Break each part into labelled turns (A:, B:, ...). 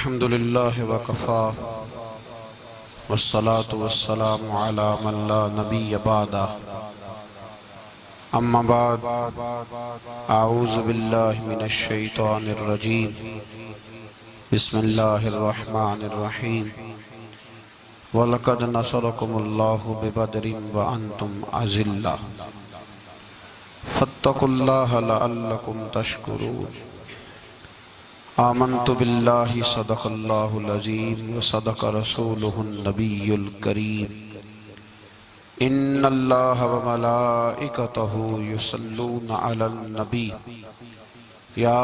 A: अल्हम्दुलिल्लाहि वकफ़ा वस्सलातु वस्सलामु अला मन ला नबिय्य बअदा अम्मा बाद अऊज़ु बिल्लाहि मिनश शैतानिर रजीम बिस्मिल्लाहिर रहमानिर रहीम वलक़द नसरकुमुल्लाहु बिबदरिन व अंतुम अज़िल्ला फत्तकुल्लाह लअल्लकुम तशकुरून आमन्तु बिल्लाहि सदक़ल्लाहुल अज़ीम व सदक़ रसूलुहुन नबियुल करीम इन्नल्लाह व मलाइकतहु युसल्लूना अलन नबी या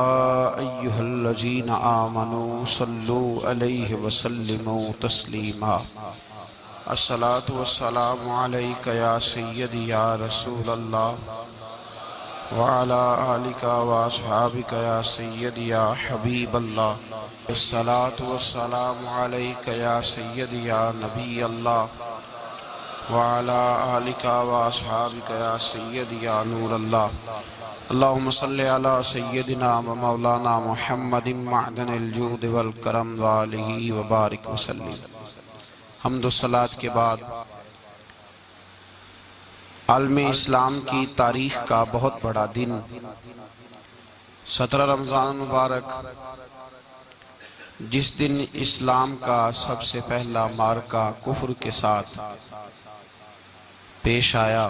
A: अय्युहल्लज़ीना आमनू सल्लू अलैहि व सल्लिमू तस्लीमा अस्सलातु वस्सलामु अलैका या सय्यदी या रसूलल्लाह व अला आलिका व अस्हाबिका या सय्यदी या हबीबल्लाह अस्सलातु वस्सलामु अलैका या सय्यदी या नबीअल्लाह व अला आलिका व अस्हाबिका या सय्यदी या नूरल्लाह अल्लाहुम्मा सल्लि अला सय्यदिना व मौलाना मुहम्मदिन मअदनिल जूद वल करम व आलिहि व बारिक व सल्लिम। हम्द व सलात के बाद आलम इस्लाम की तारीख का बहुत बड़ा दिन 17 रमज़ान मुबारक, जिस दिन इस्लाम का सबसे पहला मार्का कुफ्र के साथ पेश आया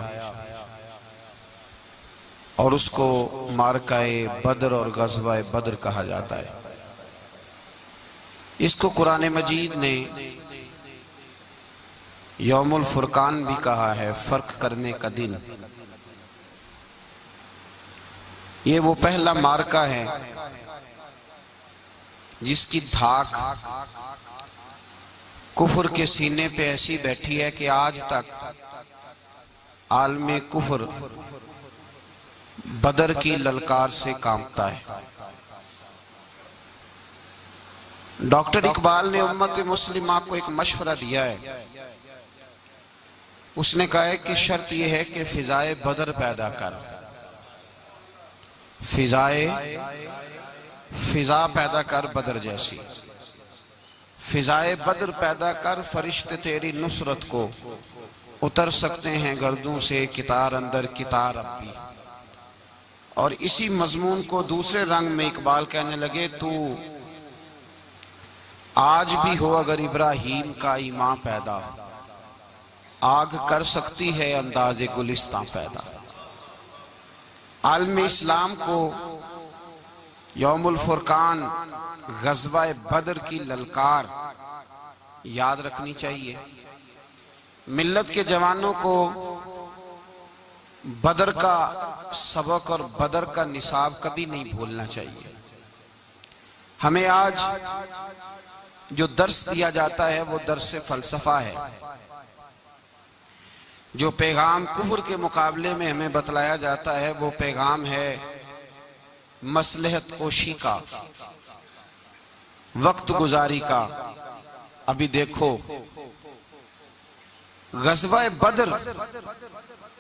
A: और उसको मार्काए बदर और गज़वाए बदर कहा जाता है। इसको कुरान मजीद ने यौमुल फुरकान भी कहा है, फर्क करने का दिन। ये वो पहला मार्का है जिसकी धाक कुफर के सीने पे ऐसी बैठी है कि आज तक आलमे कुफर बदर की ललकार से कांपता है। डॉक्टर इकबाल ने उम्मत मुस्लिमा को एक मशवरा दिया है। उसने कहा है कि शर्त यह है कि फिजाए बदर पैदा कर, फिजा पैदा कर बदर जैसी, फिजाए बदर पैदा कर, फरिश्ते तेरी नुसरत को उतर सकते हैं गर्दों से कितार अंदर कितार अब भी। और इसी मजमून को दूसरे रंग में इकबाल कहने लगे, तू आज भी हो अगर इब्राहीम का ईमान पैदा, आग कर सकती है अंदाज़े गुलिस्तां पैदा। आलम इस्लाम को यौमुल फुरकान गज़वाए बदर की ललकार याद रखनी चाहिए। मिल्लत के जवानों को बदर का सबक और बदर का निसाब कभी नहीं भूलना चाहिए। हमें आज जो दर्स दिया जाता है वो दर्स फलसफा है। जो पैगाम कुफर के मुकाबले में हमें बतलाया जाता है वो पैगाम है मसलहत ओशी का, वक्त गुजारी का। अभी देखो गज़वाए बदर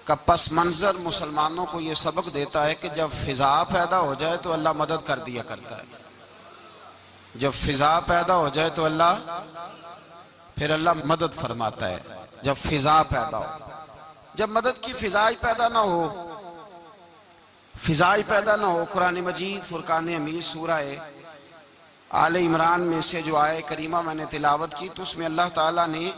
A: का पस मंजर मुसलमानों को यह सबक देता है कि जब फिजा पैदा हो जाए तो अल्लाह मदद कर दिया करता है। जब फिजा पैदा हो जाए तो फिर अल्लाह मदद फरमाता है। जब फिजा पैदा हो, जब मदद की फिजाई पैदा ना हो, फिजाई पैदा ना हो, कुरान मजीद फुरकान अमीर सूरह आले इमरान में से जो आए करीमा मैंने तिलावत की तो उसमें अल्लाह ताला ने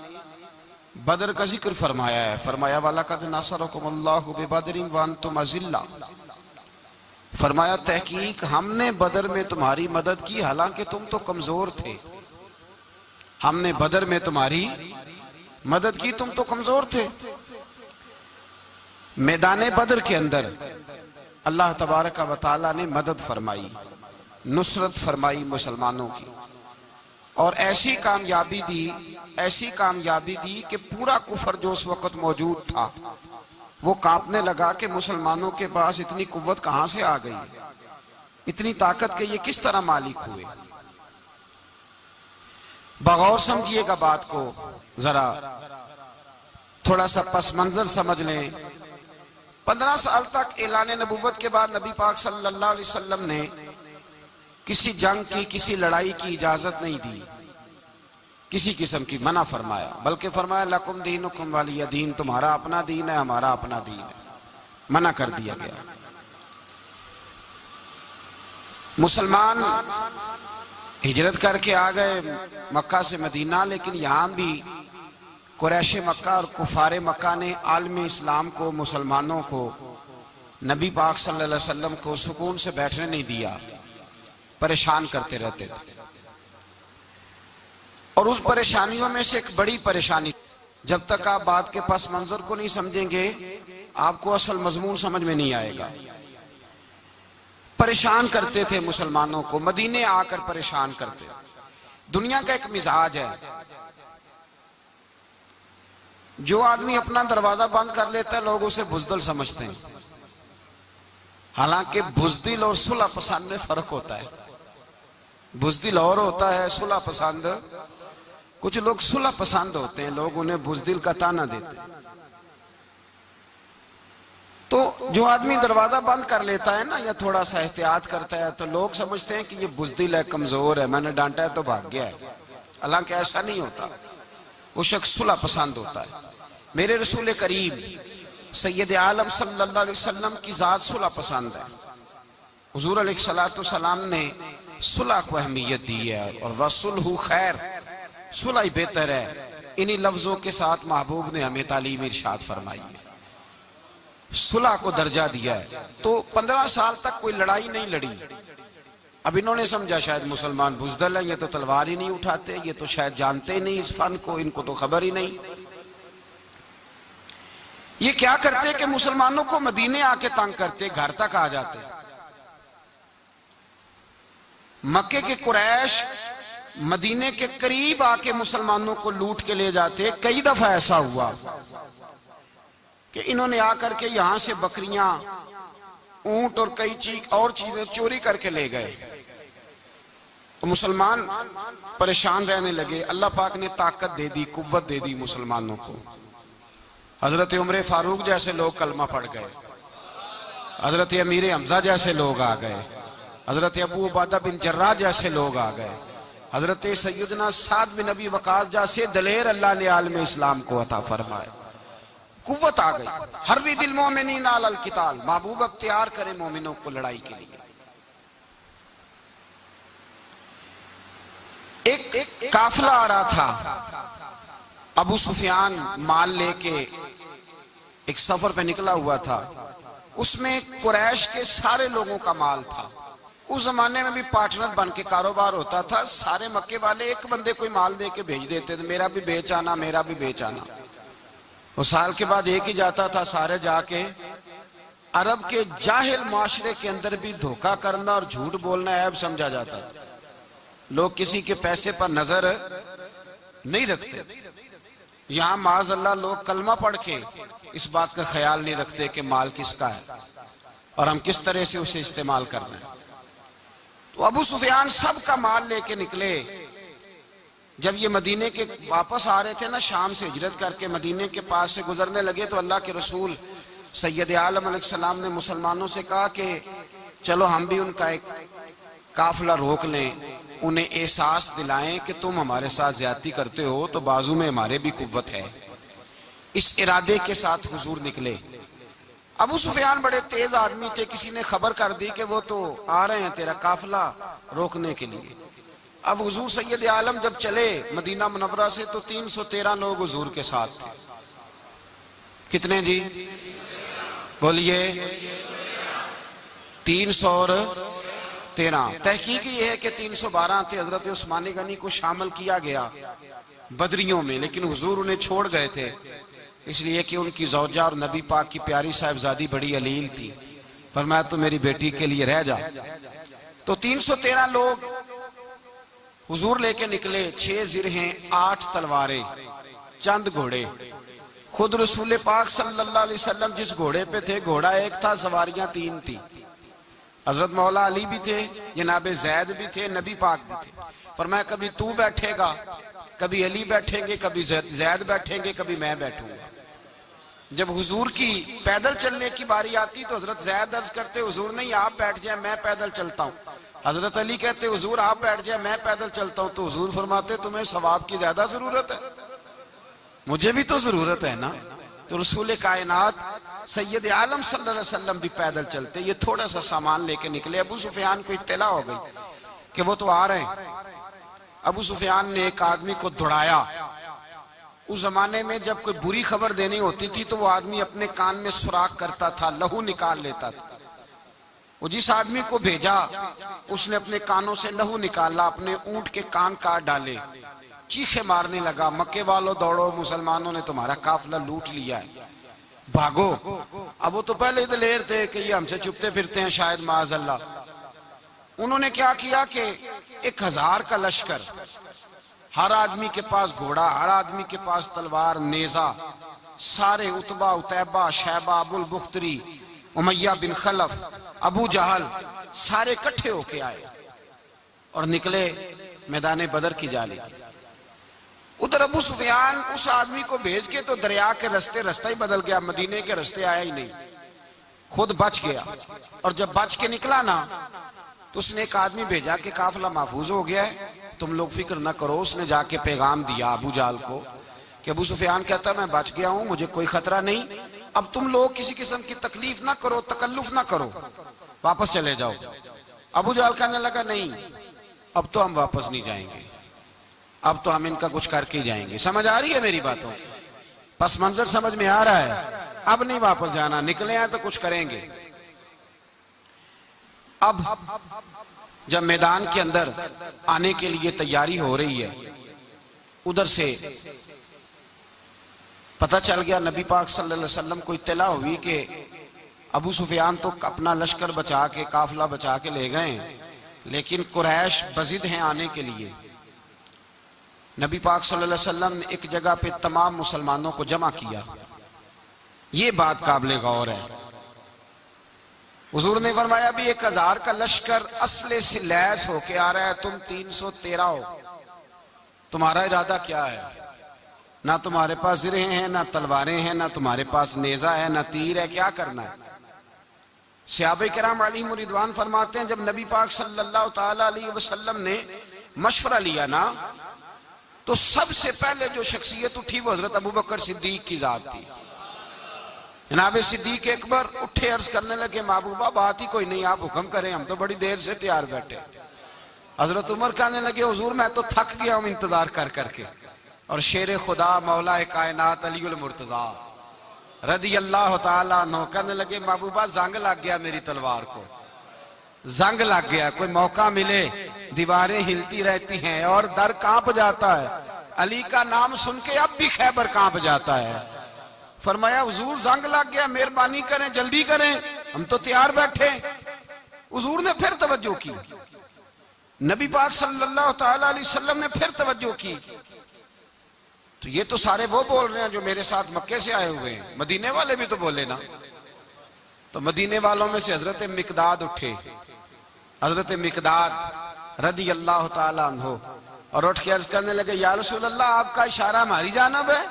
A: बदर का जिक्र फरमाया है। फरमाया वलक़द नसरकुमुल्लाहु बिबदरिन व अंतुम अज़िल्ला, फरमाया तहकीक हमने बदर में तुम्हारी मदद की हालांकि तुम तो कमजोर थे। हमने बदर में तुम्हारी मदद की, तुम तो कमजोर थे। मैदान बदर के अंदर अल्लाह तबारक व तआला ने मदद फरमाई, नुसरत फरमाई मुसलमानों की, और ऐसी कामयाबी दी कि पूरा कुफर जो उस वक्त मौजूद था वो कांपने लगा कि मुसलमानों के पास इतनी कुव्वत कहां से आ गई, इतनी ताकत के ये किस तरह मालिक हुए। बगौर समझिएगा बात को, जरा थोड़ा सा पस मंजर समझ लें। 15 साल तक ऐलान नबुव्वत के बाद नबी पाक सल्लल्लाहु अलैहि वसल्लम ने किसी जंग की, किसी लड़ाई की इजाजत नहीं दी, किसी किस्म की मना फरमाया, बल्कि फरमाया लकुम दीनुकुम वलिय दीन, तुम्हारा अपना दीन है, हमारा अपना दीन है, मना कर दिया गया। मुसलमान हिजरत करके आ गए मक्का से मदीना, लेकिन यहां भी कुरैश मक्का और कुफारे मक्का ने आलम इस्लाम को, मुसलमानों को, नबी पाक सल्लल्लाहु अलैहि वसल्लम को सुकून से बैठने नहीं दिया, परेशान करते रहते थे। और उस परेशानियों में से एक बड़ी परेशानी, जब तक आप बात के पस मंजर को नहीं समझेंगे आपको असल मजमून समझ में नहीं आएगा। परेशान करते थे मुसलमानों को, मदीने आकर परेशान करते। दुनिया का एक मिजाज है, जो आदमी अपना दरवाजा बंद कर लेता है लोग उसे बुजदिल समझते हैं। हालांकि बुजदिल और सुलह पसंद में फर्क होता है। बुजदिल और होता है, सुलह पसंद। कुछ लोग सुलह पसंद होते हैं, लोग उन्हें बुजदिल का ताना देते हैं। तो जो आदमी दरवाजा बंद कर लेता है ना, या थोड़ा सा एहतियात करता है, तो लोग समझते हैं कि ये बुजदिल है, कमजोर है, मैंने डांटा है तो भाग गया है। हालांकि ऐसा नहीं होता, वो शख्स सुलह पसंद होता है। मेरे रसूल करीम सैयद आलम सल्लल्लाहु अलैहि वसल्लम की जात सुलह पसंद है। हुजूर अलैहिस्सलातु वस्सलाम ने सुलह को अहमियत दी है, और वसुलहु खैर, सुलह ही बेहतर है। इन्हीं लफ्जों के साथ महबूब ने हमें तालीम इरशाद फरमाई है, सुलह को दर्जा दिया है। तो 15 साल तक कोई लड़ाई नहीं लड़ी। अब इन्होंने समझा शायद मुसलमान बुजदल है, ये तो तलवार ही नहीं उठाते, ये तो शायद जानते ही नहीं इस फन को, इनको तो खबर ही नहीं। ये क्या करते कि मुसलमानों को मदीने आके तंग करते, घर तक आ जाते। मक्के के कुरैश मदीने के करीब आके मुसलमानों को लूट के ले जाते। कई दफा ऐसा हुआ कि इन्होंने आकर के यहां से बकरियां, ऊंट और कई और चीजें चोरी करके ले गए। तो मुसलमान परेशान रहने लगे। अल्लाह पाक ने ताकत दे दी, कुव्वत दे दी मुसलमानों को। हजरत उमर फारूक जैसे लोग कलमा पढ़ गए, हजरत अमीर हमजा जैसे लोग आ गए, हजरत अबू उबादा बिन जर्राह जैसे लोग आ गए, हजरत सैयदना साद बिन अबी वकास जैसे दलेर अल्लाह ने आलम इस्लाम को अता फरमाए। कुव्वत आ गई। हर दिल मोमिनीन अलल किताल, महबूब अब तैयार करे मोमिनों को लड़ाई के लिए। एक काफिला आ रहा था, अबू सुफियान माल लेके एक सफर पे निकला हुआ था। उसमें कुरैश के सारे लोगों का माल था। उस जमाने में भी पार्टनर बन के कारोबार होता था। सारे मक्के वाले एक बंदे कोई माल दे के भेज देते थे, मेरा भी बेच आना, मेरा भी बेच आना। वो साल के बाद एक ही जाता था। सारे जाके अरब के जाहिल माशरे के अंदर भी धोखा करना और झूठ बोलना ऐब समझा जाता था। लोग किसी के पैसे पर नजर नहीं रखते। यहां माज़अल्लाह लोग कलमा पढ़ के इस बात का ख्याल नहीं रखते कि माल किसका है और हम किस तरह से उसे इस्तेमाल कर रहे हैं। तो अबू सुफियान सबका माल लेके निकले। जब ये मदीने के वापस आ रहे थे ना, शाम से हिजरत करके मदीने के पास से गुजरने लगे, तो अल्लाह के रसूल सैयद आलम अलैहिस्सलाम ने मुसलमानों से कहा कि चलो हम भी उनका एक काफिला रोक लें, उन्हें एहसास दिलाएं कि तुम हमारे साथ ज्यादती करते हो तो बाजू में हमारे भी कुव्वत है। इस इरादे के साथ हुजूर निकले। अबू सुफियान बड़े तेज आदमी थे। किसी ने खबर कर दी कि वो तो आ रहे हैं तेरा काफिला रोकने के लिए। अब हुजूर सैयद आलम जब चले मदीना मुनव्वरा से, तो 313 लोग हुजूर के साथ थे। कितने जी? बोलिए। 313। तहकीक ये है कि 312 थे। हजरत उस्मान गनी को शामिल किया गया बदरियों में, लेकिन हुजूर उन्हें छोड़ गए थे, इसलिए कि उनकी ज़ौजा और नबी पाक की प्यारी साहिबजादी बड़ी अलील थी। फरमाया तो मेरी बेटी के लिए रह जा। तो 313 लोग हुजूर लेके निकले। 6 जिरहें, 8 तलवारें, चंद घोड़े। खुद रसूल पाक सल्लल्लाहु अलैहि वसल्लम जिस घोड़े पे थे, घोड़ा एक था, सवारियां 3 थी। हजरत मौला अली भी थे, जनाब जैद भी थे, नबी पाक भी थे। फरमाया कभी तू बैठेगा, कभी अली बैठेंगे, कभी जैद बैठेंगे, कभी मैं बैठूंगा। जब हुजूर की पैदल चलने की बारी आती तो हजरत जैद अर्ज करते, हुजूर नहीं आप बैठ जाए, मैं पैदल चलता हूँ। हजरत अली कहते हुजूर आप बैठ जाए मैं पैदल चलता हूं, तो हुजूर फरमाते तुम्हें सवाब की ज्यादा जरूरत है, मुझे भी तो जरूरत है ना। तो रसूल कायनात सैयद आलम सल्लल्लाहु अलैहि वसल्लम भी पैदल चलते, ये थोड़ा सा सामान लेके निकले। अबू सुफियान को इत्तला हो गई कि वो तो आ रहे हैं। अबू सुफियान ने एक आदमी को दौड़ाया। उस जमाने में जब कोई बुरी खबर देनी होती थी तो वो आदमी अपने कान में सुराख करता था, लहू निकाल लेता था। वो जिस आदमी को भेजा उसने अपने कानों से लहू निकाला, अपने ऊंट के कान काट डाले, चीखे मारने लगा, मक्के वालों दौड़ो, मुसलमानों ने तुम्हारा काफिला लूट लिया है, भागो। अब वो तो पहले ही दिलेर थे कि ये हमसे छुपते फिरते हैं शायद माज़अल्लाह। उन्होंने क्या किया कि 1000 का लश्कर, हर आदमी के पास घोड़ा, हर आदमी के पास तलवार, नेजा, सारे उतबा, उतैबा, शैबा, अबुल बुख्तरी, उमैया बिन खलफ, अबू जहल, सारे इकट्ठे होके आए और निकले मैदान बदर की जानिब। उधर अबू सुफियान उस आदमी को भेज के तो दरिया के रास्ता ही बदल गया, मदीने के रास्ते आया ही नहीं, खुद बच गया। और जब बच के निकला ना तो उसने एक आदमी भेजा कि काफिला महफूज हो गया है, तुम लोग फिक्र ना करो। उसने जाके पैगाम दिया अबू जाल को कि अबू सुफियान कहता मैं बच गया हूं, मुझे कोई खतरा नहीं, अब तुम लोग किसी किस्म की तकलीफ ना करो, तकल्लुफ ना करो, वापस चले जाओ। अबू जाल कहने लगा नहीं, अब तो हम वापस नहीं जाएंगे, अब तो हम इनका कुछ करके ही जाएंगे। समझ आ रही है मेरी बातों? पस मंजर समझ में आ रहा है? अब नहीं वापस जाना, निकले हैं तो कुछ करेंगे। अब जब मैदान के अंदर आने के लिए तैयारी हो रही है, उधर से पता चल गया, नबी पाक सल्लल्लाहु अलैहि वसल्लम को इत्तला हुई कि अबू सुफियान तो अपना लश्कर बचा के, काफिला बचा के ले गए, लेकिन कुरैश बजिद हैं आने के लिए। नबी पाक सल्लल्लाहु अलैहि वसल्लम ने एक जगह पे तमाम मुसलमानों को जमा किया। ये बात काबिल गौर है। हुजूर ने फरमाया भी 1000 का लश्कर असले से लैस होके आ रहा है, तुम 313 हो, तुम्हारा इरादा क्या है? ना तुम्हारे पास जिरे हैं, ना तलवारें हैं, ना तुम्हारे पास नेजा है, ना तीर है, क्या करना है? सहाबा किराम अलैहिम रिदवान फरमाते हैं जब नबी पाक सल्लल्लाहु ताला अलैहि वसल्लम ने मशवरा लिया ना, तो सबसे पहले जो शख्सियत उठी वो हजरत अबू बकर सिद्दीक की जात थी। जनाब सिद्दीक अकबर उठे, अर्ज करने लगे महबूबा बात ही कोई नहीं, आप हुक्म करें, हम तो बड़ी देर से तैयार बैठे। हजरत उमर कहने लगे हुजूर मैं तो थक गया हूं इंतजार कर करके। और शेर खुदा मौला कायनात अली उल मुर्तजा रदी अल्लाह ताला अन्हु कहने लगे महबूबा जंग लग गया, मेरी तलवार को जंग लग गया, कोई मौका मिले, दीवारें हिलती रहती हैं और दर कांप जाता है। अली का नाम सुन के अब भी खैबर कांप जाता है। फरमाया हुजूर जंग लग गया, मेहरबानी करें, जल्दी करें, हम तो तैयार बैठे। हुजूर ने फिर तवज्जो की, नबी पाक सल्लल्लाहु ताला अलैहि वसल्लम ने फिर तवज्जो की। तो ये तो सारे वो बोल रहे हैं जो मेरे साथ मक्के से आए हुए हैं, मदीने वाले भी तो बोले ना। तो मदीने वालों में से हजरत मिकदाद उठे, हजरत मिकदाद रदी अल्लाह ताला अन्हु, और उठ के अर्ज करने लगे या रसूल अल्लाह आपका इशारा हमारी जानब है?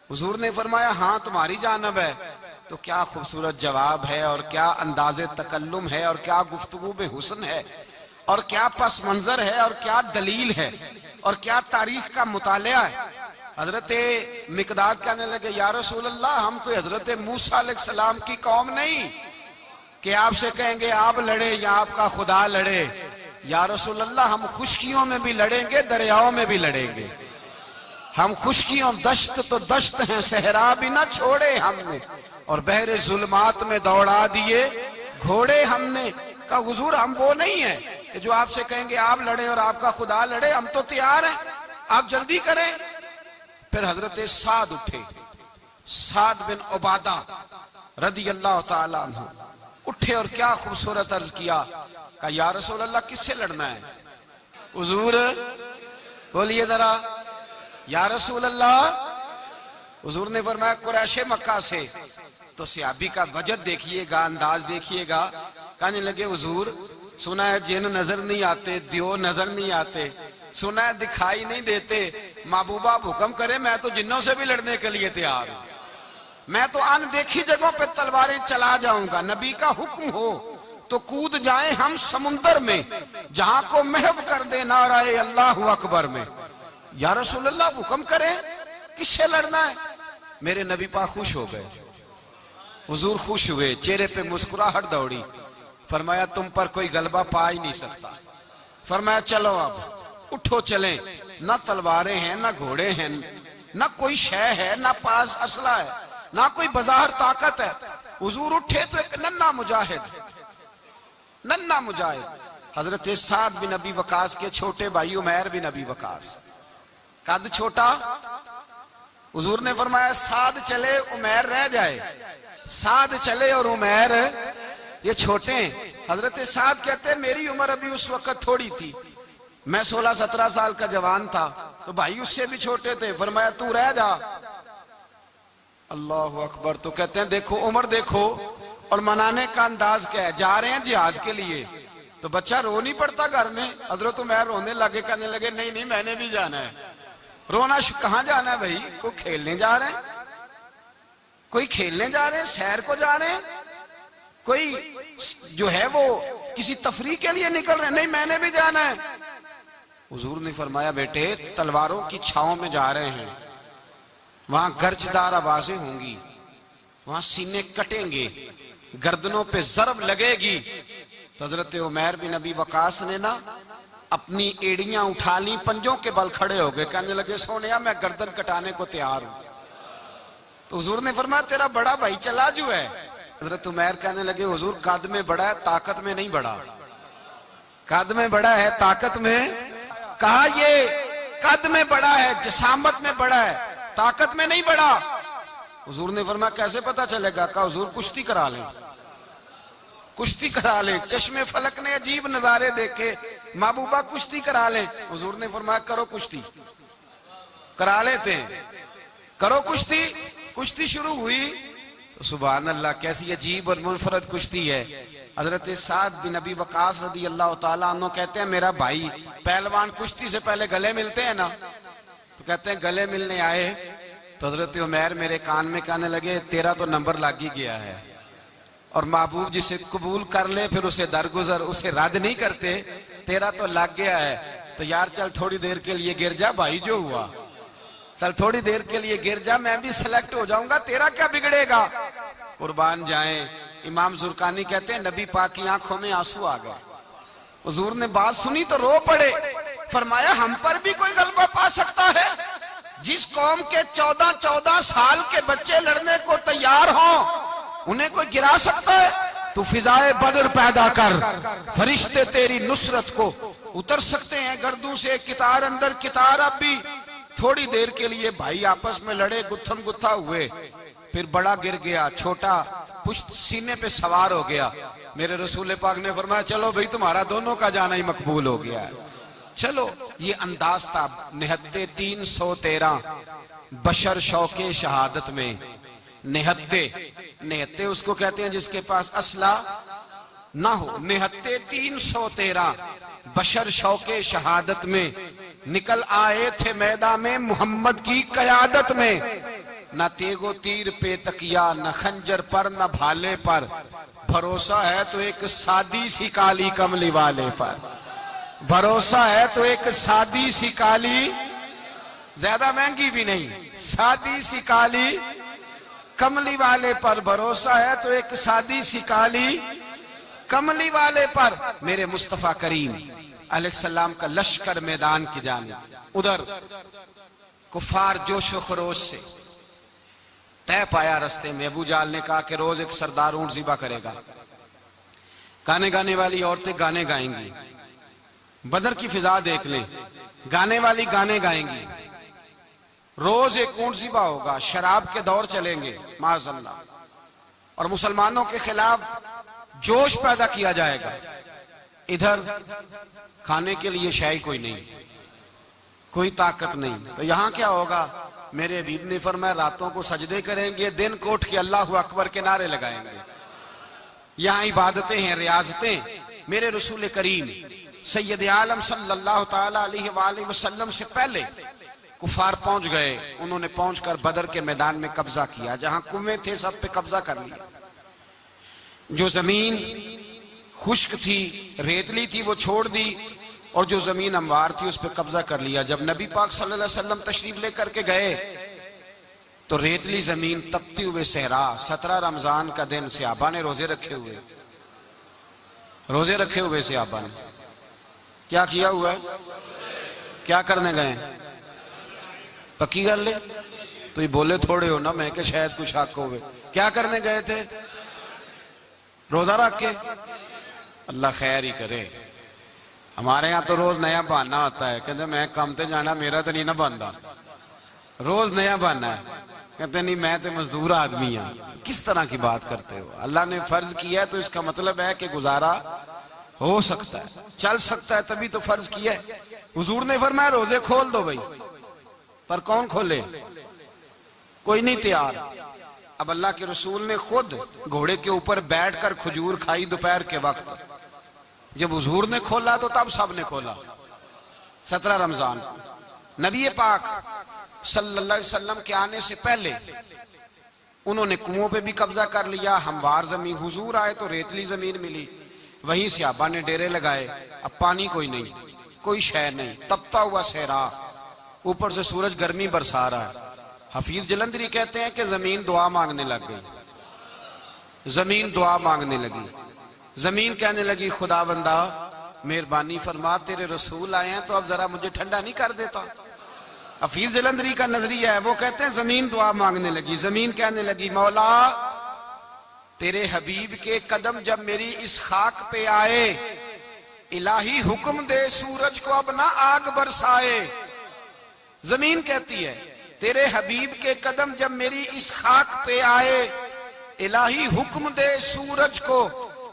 A: हुजूर ने फरमाया हाँ तुम्हारी जानब है। तो क्या खूबसूरत जवाब है, और क्या अंदाजे तकल्लुम है, और क्या गुफ्तगू में हुस्न है, और क्या पस मंजर है, और क्या दलील है, और क्या तारीख का मुतालिया है। हजरत मिकदाद कहने लगे या रसूल अल्लाह हम कोई हजरत मूसा अलैहिस्सलाम की कौम नहीं कि आपसे कहेंगे आप लड़े या आपका खुदा लड़े। या रसूल अल्लाह हम खुशकियों में भी लड़ेंगे, दरियाओं में भी लड़ेंगे। हम खुशकियों दश्त तो दश्त हैं, सहरा भी ना छोड़े हमने, और बहरे जुल्मात में दौड़ा दिए घोड़े हमने। का हुजूर हम वो नहीं है कि जो आपसे कहेंगे आप लड़े और आपका खुदा लड़े, हम तो तैयार हैं, आप जल्दी करें। फिर हजरत साद उठे, साद बिन उबादा रदी अल्लाह ताला अन्हु उठे और क्या खूबसूरत अर्ज किया, कहा या रसूल अल्लाह किससे लड़ना है? हुजूर बोलिए जरा या रसूल अल्लाह। हुजूर ने फरमाया कुरैशे मक्का से। तो सहाबी का वजद देखिएगा, अंदाज देखिएगा। कहने लगे हुजूर सुना है जिन नजर नहीं आते, दियो नजर नहीं आते, सुना है दिखाई नहीं देते, महबूबा हुक्म करे मैं तो जिन्नों से भी लड़ने के लिए तैयार हूं, मैं तो अनदेखी जगहों पे तलवारें चला जाऊंगा। नबी का हुक्म हो तो कूद जाए हम समुंदर में, जहां को महव कर दे नाराए अल्लाहु अकबर में। या रसूल अल्लाह हुक्म करें, किससे लड़ना है? मेरे नबी पाक खुश हो गए, हुजूर खुश हुए, चेहरे पे मुस्कुराहट दौड़ी। फरमाया तुम पर कोई गलबा पा ही नहीं सकता। फरमाया चलो अब उठो चलें, ना तलवारें हैं ना घोड़े हैं, ना कोई शय है, ना पास असला है, ना कोई बाजार ताकत है। हुजूर उठे तो एक नन्ना मुजाहिद हजरत साद बिन अबी वकास के छोटे भाई उमैर बिन अबी वकास, कद छोटा। हुजूर ने फरमाया साद चले उमैर रह जाए, साद चले और उमैर ये छोटे। हजरत साद कहते मेरी उम्र अभी उस वक्त थोड़ी थी, मैं 16-17 साल का जवान था, तो भाई उससे भी छोटे थे। फरमाया तू रह जा। अल्लाह अकबर। तो कहते हैं देखो उम्र देखो और मनाने का अंदाज क्या है। जा रहे हैं जिहाद के लिए, तो बच्चा रो नहीं पड़ता घर में। हजरत उमैर रोने लगे, कहने लगे नहीं नहीं मैंने भी जाना है। रोना कहां जाना है भाई? कोई खेलने जा रहे हैं, कोई खेलने जा रहे हैं, सैर को जा रहे हैं, कोई जो है वो किसी तफरीह के लिए निकल रहे हैं। नहीं मैंने भी जाना है। हुजूर ने फरमाया बेटे तलवारों की छाओं में जा रहे हैं, वहां गर्जदार आवाजें होंगी, वहां सीने कटेंगे, गर्दनों पे जरब लगेगी। तो हजरत उमैर बिन अबी वकास ने ना अपनी एड़ियां उठा ली, पंजों के बल खड़े हो गए, कहने लगे सोनिया मैं गर्दन कटाने को तैयार हूं। तो हुजूर ने फरमाया तेरा बड़ा भाई चला जो है। हजरत उमैर कहने लगे हुजूर कद में बड़ा है, ताकत में नहीं बड़ा। कद में बड़ा है, ताकत में। कहा ये कद में बड़ा है, जिसामत में बड़ा है, ताकत में नहीं बड़ा। हुजूर ने फरमाया कैसे पता चलेगा? कहा हुजूर कुश्ती करा लें, कुश्ती करा ले। चश्मे फलक ने अजीब नजारे देखे, महबूबा कुश्ती करा ले। हुजूर ने फरमाया करो कुश्ती, करा लेते हैं, करो कुश्ती। कुश्ती शुरू हुई तो सुभान अल्लाह कैसी अजीब और मुनफरद कुश्ती है। हजरत साद बिन अबी वकास रदी अल्लाह तआला अन्हु कहते हैं मेरा भाई पहलवान कुश्ती से पहले गले मिलते हैं ना, तो कहते हैं गले मिलने आए तो हजरत उमैर मेरे कान में कहने लगे तेरा तो नंबर लग ही गया है, और महबूब जिसे कबूल कर ले फिर उसे दरगुजर उसे रद्द नहीं करते, तेरा तो लग गया है। तो यार चल थोड़ी देर के लिए गिर जा भाई, जो हुआ चल थोड़ी देर के लिए गिर जा, मैं भी सिलेक्ट हो जाऊंगा, तेरा क्या बिगड़ेगा। कुर्बान जाए। इमाम जुरकानी कहते हैं नबी पाक की आंखों में आंसू आ गए। हुजूर ने बात सुनी तो रो पड़े। फरमाया हम पर भी कोई गलबा पा सकता है? जिस कौम के 14-14 साल के बच्चे लड़ने को तैयार हों उन्हें कोई गिरा सकता है? तू फिजाए बदर पैदा कर, फरिश्ते तेरी नुसरत को उतर सकते हैं गर्दों से कितार अंदर कितार। अब भी थोड़ी देर के लिए भाई आपस में लड़े, गुत्थम गुत्था हुए, फिर बड़ा गिर गया, छोटा पुश्त सीने पे सवार हो गया। मेरे रसूल पाक ने फरमाया चलो भाई तुम्हारा दोनों का जाना ही मकबूल हो गया है, चलो। ये अंदाज था। निहत्ते 313 बशर शौके शहादत में। निहत्ते उसको कहते हैं जिसके पास असला ना हो। निहत्ते 313 बशर शौके शहादत में निकल आए थे मैदान में मोहम्मद की कयादत में। न तेगो तीर पे तकिया, न खंजर पर न भाले पर, भरोसा है तो एक सादी सी काली कमली वाले पर। भरोसा है तो एक सादी सी काली, ज्यादा महंगी भी नहीं, सादी सी काली कमली वाले पर। भरोसा है तो एक सादी सी काली कमली वाले पर। मेरे मुस्तफा करीम अलैहिस्सलाम का लश्कर मैदान की जानिब, उधर कुफार जोशो खरोश से तय पाया रास्ते में। अबू जाल ने कहा कि रोज एक सरदार ऊंट ज़िबा करेगा, गाने गाने वाली औरतें गाने गाएंगी, बदर की फिजा देख लें, गाने वाली गाने गाएंगी, रोज एक ऊंट ज़िबा होगा, शराब के दौर चलेंगे माज़अल्लाह, और मुसलमानों के खिलाफ जोश पैदा किया जाएगा। इधर खाने के लिए शाही कोई नहीं, कोई ताकत नहीं। तो यहां क्या होगा? मेरे हबीब ने फरमाया रातों को सजदे करेंगे, दिन को उठ के अल्लाहु अकबर के नारे लगाएंगे। यहाँ इबादतें हैं, रियाजतें। मेरे रसूल करीम सैयद आलम सल्लल्लाहु ताला अलैहि वसल्लम से पहले कुफार पहुंच गए। उन्होंने पहुंचकर बदर के मैदान में कब्जा किया, जहां कुएं थे सब पे कब्जा कर लिया। जो जमीन खुश्क थी, रेतली थी, वो छोड़ दी और जो जमीन हमवार थी उस पर कब्जा कर लिया। जब नबी पाक सल्लल्लाहु अलैहि वसल्लम तशरीफ लेकर के गए तो रेतली जमीन, तपती हुए सहरा, 17 रमजान का दिन, सहाबा ने रोजे रखे हुए सहाबा ने क्या किया हुआ है? क्या करने गए? पक्की गल है, तो ये बोले थोड़े हो ना, मैं कि शायद कुछ हक हो। क्या करने गए थे? रोजा रख के। अल्लाह खैर ही करे। हमारे यहाँ तो रोज नया बहाना होता है, कहते मैं काम ते जाना, मेरा तो नहीं ना बनता। रोज नया बहाना है, कहते नहीं मैं तो मजदूर आदमी हूं। किस तरह की बात करते हो? अल्लाह ने फर्ज किया है तो इसका मतलब है कि गुजारा हो सकता है, चल सकता है, तभी तो फर्ज किया है। हुजूर ने फरमाया रोजे खोल दो भाई, पर कौन खोले? कोई नहीं तैयार। अब अल्लाह के रसूल ने खुद घोड़े के ऊपर बैठकर खजूर खाई दोपहर के वक्त। जब हुजूर ने खोला तो तब सब ने खोला। 17 रमजान नबी पाक सल्लल्लाहु अलैहि वसल्लम के आने से पहले उन्होंने कुओं पे भी कब्जा कर लिया, हमवार जमीन। हुजूर आए तो रेतली जमीन मिली, वहीं सहाबा ने डेरे लगाए। अब पानी कोई नहीं, कोई शय नहीं, तपता हुआ सहरा, ऊपर से सूरज गर्मी बरसा रहा है। हफीज जलंधरी कहते हैं कि जमीन दुआ मांगने लग गई। जमीन दुआ मांगने लगी। जमीन कहने लगी खुदा बंदा मेहरबानी फरमा, तेरे रसूल आए हैं तो अब जरा मुझे ठंडा नहीं कर देता। हफीज जलंधरी का नजरिया है, वो कहते हैं जमीन दुआ मांगने लगी। जमीन कहने लगी मौला तेरे हबीब के कदम जब मेरी इस खाक पे आए, इलाही हुक्म दे सूरज को अब ना आग बरसाए। जमीन कहती है तेरे हबीब के कदम जब मेरी इस खाक पे आए, इलाही हुक्म दे सूरज को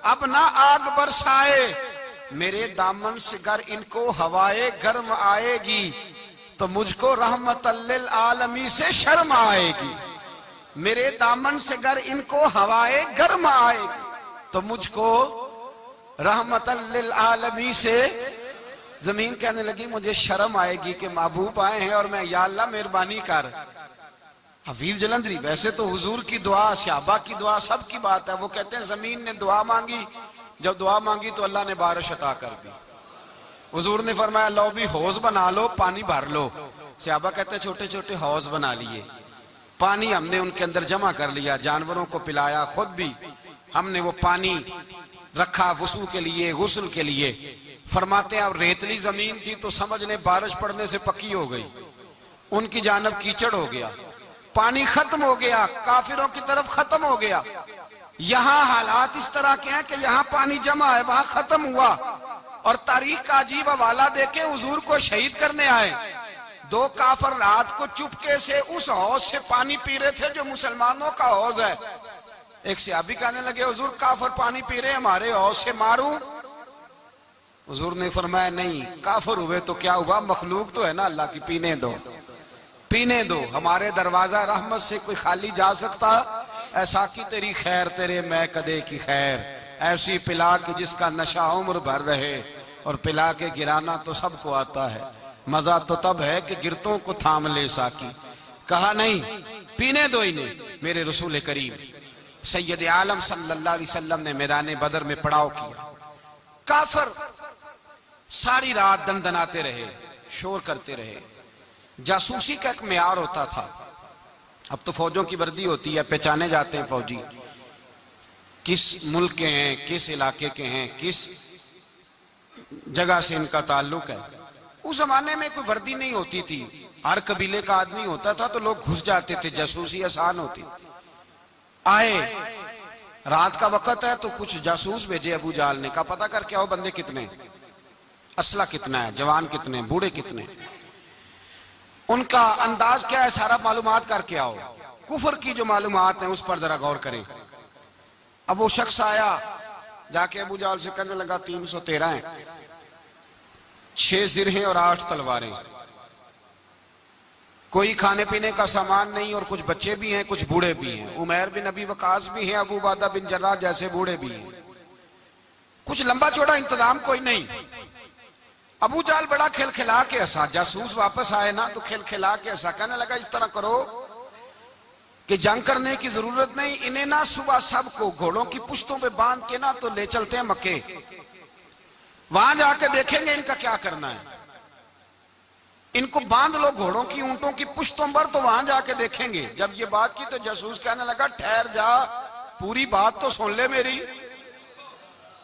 A: अब ना आग बरसाए। मेरे दामन से गर इनको हवाए गर्म आएगी तो मुझको रहमतल्लिल आलमी से शर्म आएगी। मेरे दामन से गर इनको हवाए गर्म आएगी तो मुझको रहमतल्लिल आलमी से। जमीन कहने लगी मुझे शर्म आएगी कि महबूब आए हैं और मैं, या अल्लाह मेहरबानी कर। हफीज जलंधरी, वैसे तो हुजूर की दुआ, सहाबा की दुआ, सब की बात है। वो कहते हैं जमीन ने दुआ मांगी, जब दुआ मांगी तो अल्लाह ने बारिश अता कर दी। हुजूर ने फरमाया लो भी हौज बना लो, पानी भर लो। सहाबा कहते हैं छोटे छोटे हौज बना लिए, पानी हमने उनके अंदर जमा कर लिया, जानवरों को पिलाया, खुद भी हमने वो पानी रखा वुसू के लिए, गुस्ल के लिए। फरमाते हैं अब रेतली जमीन थी तो समझ लें बारिश पड़ने से पक्की हो गई, उनकी जानब कीचड़ हो गया, पानी खत्म हो गया, काफिरों की तरफ खत्म हो गया। यहाँ हालात इस तरह के हैं कि यहाँ पानी जमा है, वहां खत्म हुआ। और तारीख का अजीब हवाला देके हुजूर को शहीद करने आए। 2 काफिर रात को चुपके से उस हौज से पानी पी रहे थे जो मुसलमानों का हौज है। एक सहाबी कहने लगे हुजूर काफिर पानी पी रहे, हमारे हौज से मारूं? हुजूर ने फरमाया नहीं, काफिर हुए तो क्या हुआ, मखलूक तो है ना अल्लाह की, पीने दो, पीने दो। हमारे दरवाजा रहमत से कोई खाली जा सकता? ऐसा की तेरी खैर तेरे मैं कदे की खैर, ऐसी पिला के जिसका नशा उम्र भर रहे, और पिला के गिराना तो सबको आता है, मजा तो तब है कि गिरतों को थाम ले साकी। कहा नहीं, पीने दो इन्हें। मेरे रसूल करीम सैयद आलम सल्लल्लाहु अलैहि वसल्लम ने मैदान बदर में पड़ाव किया। काफिर सारी रात दनदनाते रहे, शोर करते रहे। जासूसी का एक मेयार होता था। अब तो फौजों की वर्दी होती है, पहचाने जाते हैं फौजी किस मुल्क के हैं, किस इलाके के हैं, किस जगह से इनका ताल्लुक है। उस जमाने में कोई वर्दी नहीं होती थी, हर कबीले का आदमी होता था तो लोग घुस जाते थे, जासूसी आसान होती। आए रात का वक्त है तो कुछ जासूस भेजे अबू जाल ने, कहा पता करके आओ बंदे कितने, असला कितना है, जवान कितने, बूढ़े कितने, उनका अंदाज क्या है, सारा मालूमात करके आओ। कुफर की जो मालूमात है उस पर जरा गौर करें। अब वो शख्स आया, जाके अबू जाल से कहने लगा 313 हैं, 6 सिर हैं और 8 तलवारें, कोई खाने पीने का सामान नहीं, और कुछ बच्चे भी हैं, कुछ बूढ़े भी हैं, उमैर बिन अबी वकास भी हैं, अबू उबादा बिन जर्राह जैसे बूढ़े भी हैं, कुछ लंबा चौड़ा इंतजाम कोई नहीं। अबू जाल बड़ा खिलखिला के हंसा, जासूस वापस आए ना तो खिलखिला के हंसा, कहने लगा इस तरह करो कि जंग करने की जरूरत नहीं, इन्हें ना सुबह सबको घोड़ों की पुश्तों पे बांध के ना तो ले चलते हैं मक्के, वहां जाके देखेंगे इनका क्या करना है। इनको बांध लो घोड़ों की ऊंटों की पुश्तों पर, तो वहां जाके देखेंगे। जब ये बात की तो जासूस कहने लगा ठहर जा, पूरी बात तो सुन ले मेरी,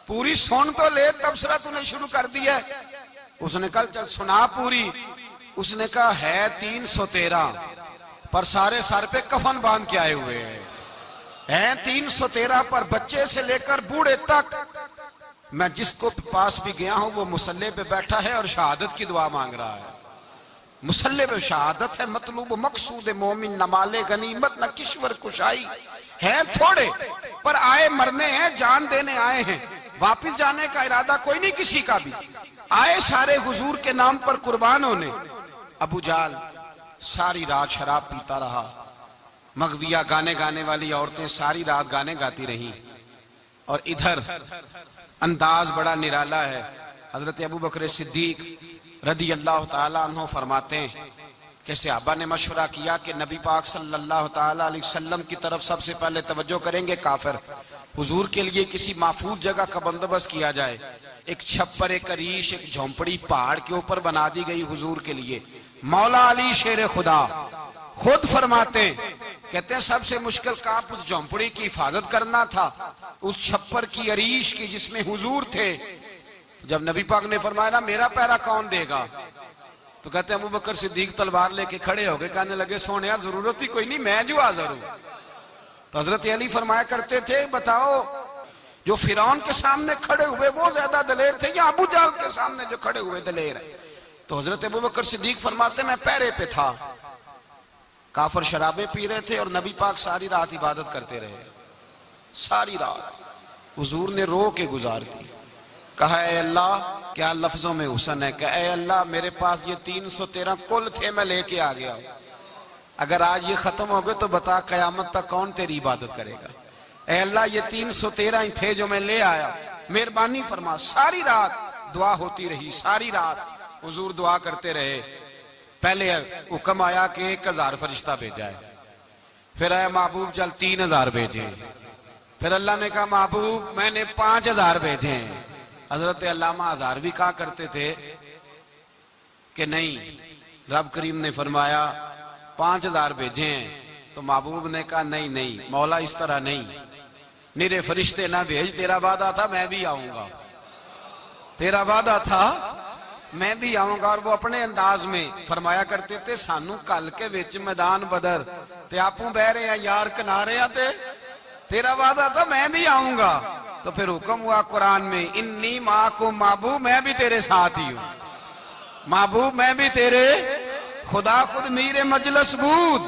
A: पूरी सुन तो ले, तबसरा तूने शुरू कर दिया। उसने कहा चल सुना पूरी। उसने कहा है 313, पर सारे सर पे कफन बांध के आए हुए हैं 313 पर, बच्चे से लेकर बूढ़े तक। मैं जिसको पास भी गया हूं वो मुसल्ले पे बैठा है और शहादत की दुआ मांग रहा है। मुसल्ले पे शहादत है, मतलूब मकसूद मोमिन, न माले गनीमत न किश्वर कुशाई है। थोड़े पर आए मरने हैं, जान देने आए हैं, वापिस जाने का इरादा कोई नहीं किसी का भी। आए सारे हुजूर के नाम पर कुर्बान होने। अबू जाल सारी रात शराब पीता रहा। मगविया गाने गाने वाली औरतें सारी रात गाने गाती रहीं। और इधर अंदाज बड़ा निराला है। हजरत अबू बकर सिद्दीक रदी अल्लाह ताला अन्हु फरमाते हैं कि सहाबा ने मशवरा किया कि नबी पाक सल्लल्लाहु ताला अलैहि वसल्लम की तरफ सबसे पहले तवज्जो करेंगे काफिर। हुजूर के लिए किसी महफूज जगह का बंदोबस्त किया जाए। एक छप्पर, एक अरीश, एक झोंपड़ी पहाड़ के ऊपर बना दी गई हुजूर के लिए। मौला अली शेर खुदा खुद फरमाते, कहते हैं सबसे मुश्किल काम उस झोंपड़ी की हिफाजत करना था, उस छप्पर की, अरीश की, जिसमें हुजूर थे। तो जब नबी पाक ने फरमाया ना मेरा पहरा कौन देगा, तो कहते हैं अबू बकर सिद्दीक तलवार लेके खड़े हो गए, कहने लगे सोनिया जरूरत ही कोई नहीं, मैं जो हाजिर हूं। तो हजरत अली फरमाया करते थे बताओ जो फिरौन के सामने खड़े हुए वो ज्यादा दलेर थे या अबू जाल के सामने जो खड़े हुए दलेर है। तो हजरत अबू बकर सिद्दीक फरमाते मैं पहरे पे था, काफर शराबें पी रहे थे और नबी पाक सारी रात इबादत करते रहे। सारी रात हुजूर ने रो के गुजार दी। कहा ऐ अल्लाह, क्या लफ्जों में हुसन है, कहा ऐ अल्लाह मेरे पास ये 313 कुल थे, मैं लेके आ गया, अगर आज ये खत्म हो गए तो बता कयामत तक कौन तेरी इबादत करेगा। ऐ अल्लाह ये 313 ही थे जो मैं ले आया, मेहरबानी फरमा। सारी रात दुआ होती रही, सारी रात हुजूर दुआ करते रहे। पहले हुक्म आया कि 1000 फरिश्ता भेजा है, फिर आया महबूब चल 3000 भेजे, फिर अल्लाह ने कहा महबूब मैंने 5000 भेजे हैं। हजरत अल्लामा हजार भी कहा करते थे कि नहीं, रब करीम ने फरमाया 5000 भेजे हैं। तो महबूब ने कहा नहीं नहीं मौला इस तरह नहीं, मेरे फरिश्ते ना भेज, तेरा वादा था मैं भी आऊंगा, तेरा वादा था मैं भी आऊंगा। और वो अपने अंदाज में फरमाया करते थे सानू कल के विच मैदान बदर ते आपू बह रहे हैं यार किनारे ते तेरा वादा था मैं भी आऊंगा। तो फिर हुक्म हुआ कुरान में इन्नी माँ को महबूब मैं भी तेरे साथ ही हूं, महबूब मैं भी तेरे, खुदा खुद मीरे मजलस बूद।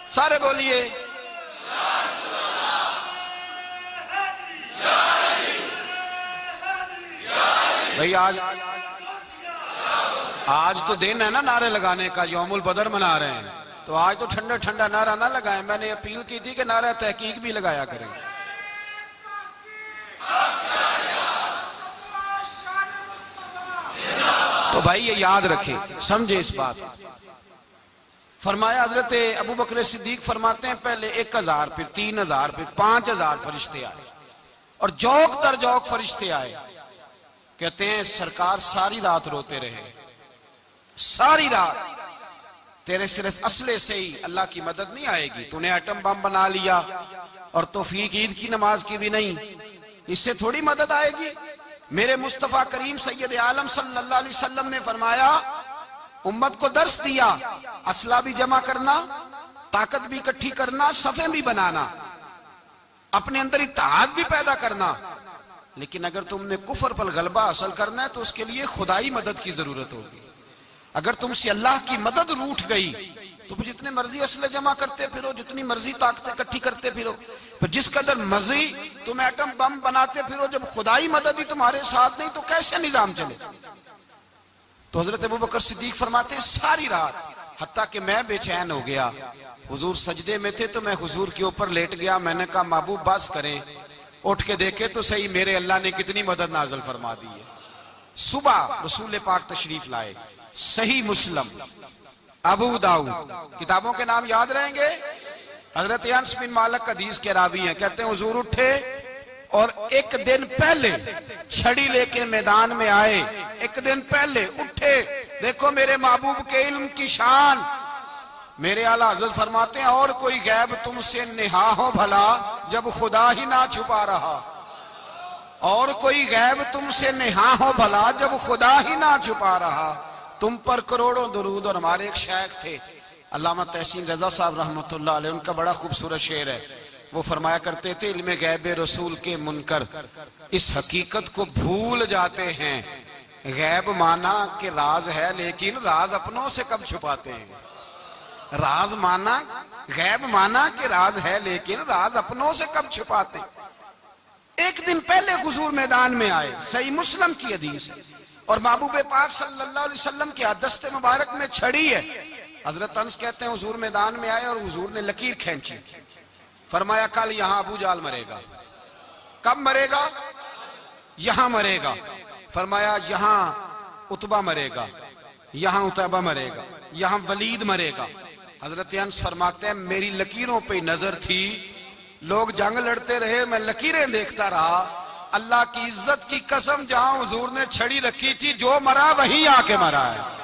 A: सारे बोलिए भाई। आज तो दिन है ना नारे लगाने का, यौमुल बदर मना रहे हैं, तो आज तो ठंडा ठंडा नारा ना लगाएं। मैंने अपील की थी कि नारा तहकीक भी लगाया करें। तो भाई ये याद रखें, समझे इस बात। फरमाया हजरत अबू बकर सिद्दीक फरमाते हैं पहले 1000, फिर 3000, फिर 5000 फरिश्ते आए और जौक दर जौक फरिश्ते आए। कहते हैं सरकार सारी रात रोते रहे, सारी रात। तेरे सिर्फ असले से ही अल्लाह की मदद नहीं आएगी, तूने एटम बम बना लिया और तौफीक ईद की नमाज की भी नहीं, इससे थोड़ी मदद आएगी। मेरे मुस्तफा करीम सैयद आलम सल्लल्लाहु अलैहि वसल्लम ने फरमाया, उम्मत को दर्स दिया, असला भी जमा करना, ताकत भी इकट्ठी करना, सफे भी बनाना, अपने अंदर इत्तेहाद भी पैदा करना। लेकिन अगर तुमने कुफर पर गलबा हासिल करना है तो उसके लिए खुदाई मदद की जरूरत होगी। अगर तुमसे अल्लाह की मदद रूठ गई तो जितने मर्जी असले जमा करते फिरो, जितनी मर्जी ताकतें इकट्ठी करते फिरो, फिर जिस कदर मर्जी तुम एटम बम बनाते फिरो, जब खुदाई मदद ही तुम्हारे साथ नहीं तो कैसे निजाम चले। तो हजरत अबू बकर सिद्दीक फरमाते हैं सारी रात, हत्ता कि मैं बेचैन हो गया। हुजूर सजदे में थे तो मैं हुजूर के ऊपर लेट गया। मैंने कहा महबूब बस करें, उठ के देखे तो सही मेरे अल्लाह ने कितनी मदद नाज़िल फरमा दी है। सुबह रसूल पाक तशरीफ लाए, सही मुस्लिम अबू दाऊद, किताबों के नाम याद रहेंगे। हजरत अनस बिन मालिक हदीस के रावी हैं, कहते हैं हुजूर उठे और एक दिन पहले छड़ी लेके मैदान में आए। एक दिन पहले उठे, देखो मेरे महबूब के इल्म की शान। मेरे आला हजरत फरमाते हैं और कोई गैब तुमसे निहा हो भला जब खुदा ही ना छुपा रहा। और कोई गैब तुमसे निहा हो भला जब खुदा ही ना छुपा रहा। तुम पर करोड़ों दुरूद। और हमारे एक शेख थे अल्लामा तहसीन रजा साहब रहमतुल्लाह अलैह, उनका बड़ा खूबसूरत शेर है। वो फरमाया करते थे, इल्मे गैब रसूल के मुनकर इस हकीकत को भूल जाते हैं, गैब माना कि राज है लेकिन राज अपनों से कब छुपाते हैं। राज माना, गैब माना कि राज है लेकिन राज अपनों से कब छुपाते। एक दिन पहले हुजूर मैदान में आए, सही मुस्लिम की हदीस है। और महबूब पाक सल्लल्लाहु अलैहि वसल्लम के दस्ते मुबारक में छड़ी है। हजरत अनस कहते हैं हुजूर मैदान में आए और हुजूर ने लकीर खींची। फरमाया कल यहां अबू जाल मरेगा। कब मरेगा? यहां मरेगा। फरमाया यहां उतबा मरेगा, यहां उतबा मरेगा, यहां वलीद मरेगा। हजरत अनस फरमाते हैं मेरी लकीरों पे नजर थी, लोग जंग लड़ते रहे, मैं लकीरें देखता रहा। अल्लाह की इज्जत की कसम, जहां हुजूर ने छड़ी रखी थी, जो मरा वहीं आके मरा है।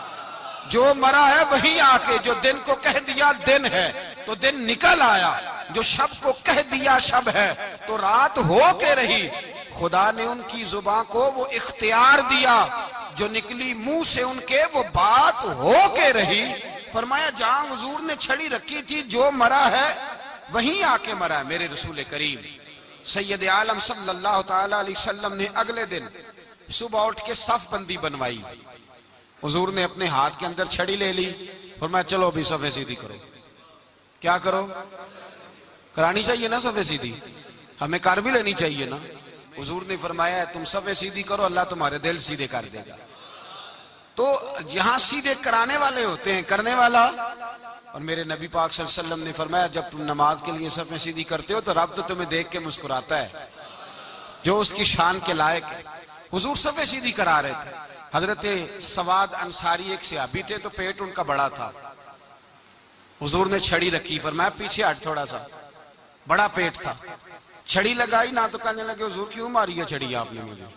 A: जो मरा है वहीं आके, जो दिन को कह दिया दिन है तो दिन निकल आया, जो शब को कह दिया शब है तो रात हो के रही। खुदा ने उनकी जुबान को वो इख्तियार दिया, जो निकली मुंह से उनके वो बात हो के रही। फरमाया जहां हुजूर ने छड़ी रखी थी, जो मरा है वहीं आके मरा है। मेरे रसूल करीम सैयद आलम सल्लल्लाहु ताला अलैहि वसल्लम ने अगले दिन सुबह उठ के सफ बंदी बनवाई। हुजूर ने अपने हाथ के अंदर छड़ी ले ली, फरमाया चलो अभी सफे सीधी करो। क्या करो? करानी चाहिए ना सफे सीधी, हमें कर भी लेनी चाहिए ना। हुजूर ने फरमाया तुम सफे सीधी करो, अल्लाह तुम्हारे दिल सीधे कर देगा। तो यहां सीधे कराने वाले होते हैं, करने वाला। और मेरे नबी पाक सल्लल्लाहु अलैहि वसल्लम ने फरमाया जब तुम नमाज के लिए सफे सीधी करते हो तो रब तो तुम्हें देख के मुस्कुराता है, जो उसकी शान के लायक है। हुजूर सफे सीधी करा रहे थे। हजरत सवाद अंसारी एक सहाबी थे, तो पेट उनका बड़ा था। हुजूर ने छड़ी रखी, फरमाया पीछे हट थोड़ा सा, बड़ा पेट था। छड़ी लगाई ना तो कहने लगे हुजूर क्यों मारी है छड़ी आपने मुझे।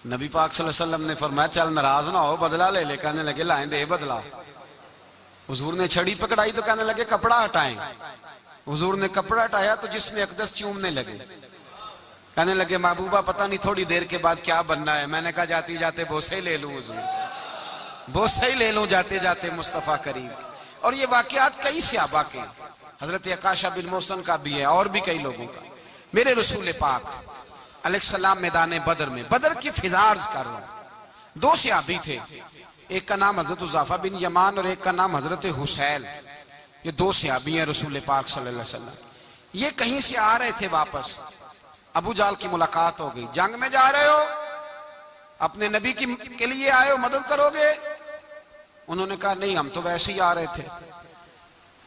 A: नबी पाक सल्लल्लाहु अलैहि वसल्लम ने फरमाया चल नाराज ना हो, बदला ले ले। कहने लगे लाएं दे बदला। हुजूर ने छड़ी पकड़ाई तो कहने लगे कपड़ा हटाएं। हुजूर ने कपड़ा हटाया तो जिसमें अकदस चूमने लगे। कहने लगे महबूबा पता नहीं थोड़ी देर के बाद क्या बनना है। मैंने कहा जाते जाते बोसे ही ले लूं हुजूर, बोसे ही ले लूं जाते जाते मुस्तफा करीम। और ये वाकयात कई सहाबा के, हजरत अकाशा बिन मोहसन का भी है और भी कई लोगों का। मेरे रसूल पाक अलैहिस्सलाम मैदान बदर में, बदर की फिजार्ज कर रहा हूं। दो सहाबी थे, एक का नाम हजरत उज़ाफा बिन यमान और एक का नाम हजरत हुसैन। ये दो सहाबी हैं रसूल पाक सल्लल्लाहु अलैहि वसल्लम। ये कहीं से आ रहे थे वापस, अबू जाल की मुलाकात हो गई। जंग में जा रहे हो, अपने नबी के लिए आए हो, मदद करोगे? उन्होंने कहा नहीं हम तो वैसे ही आ रहे थे।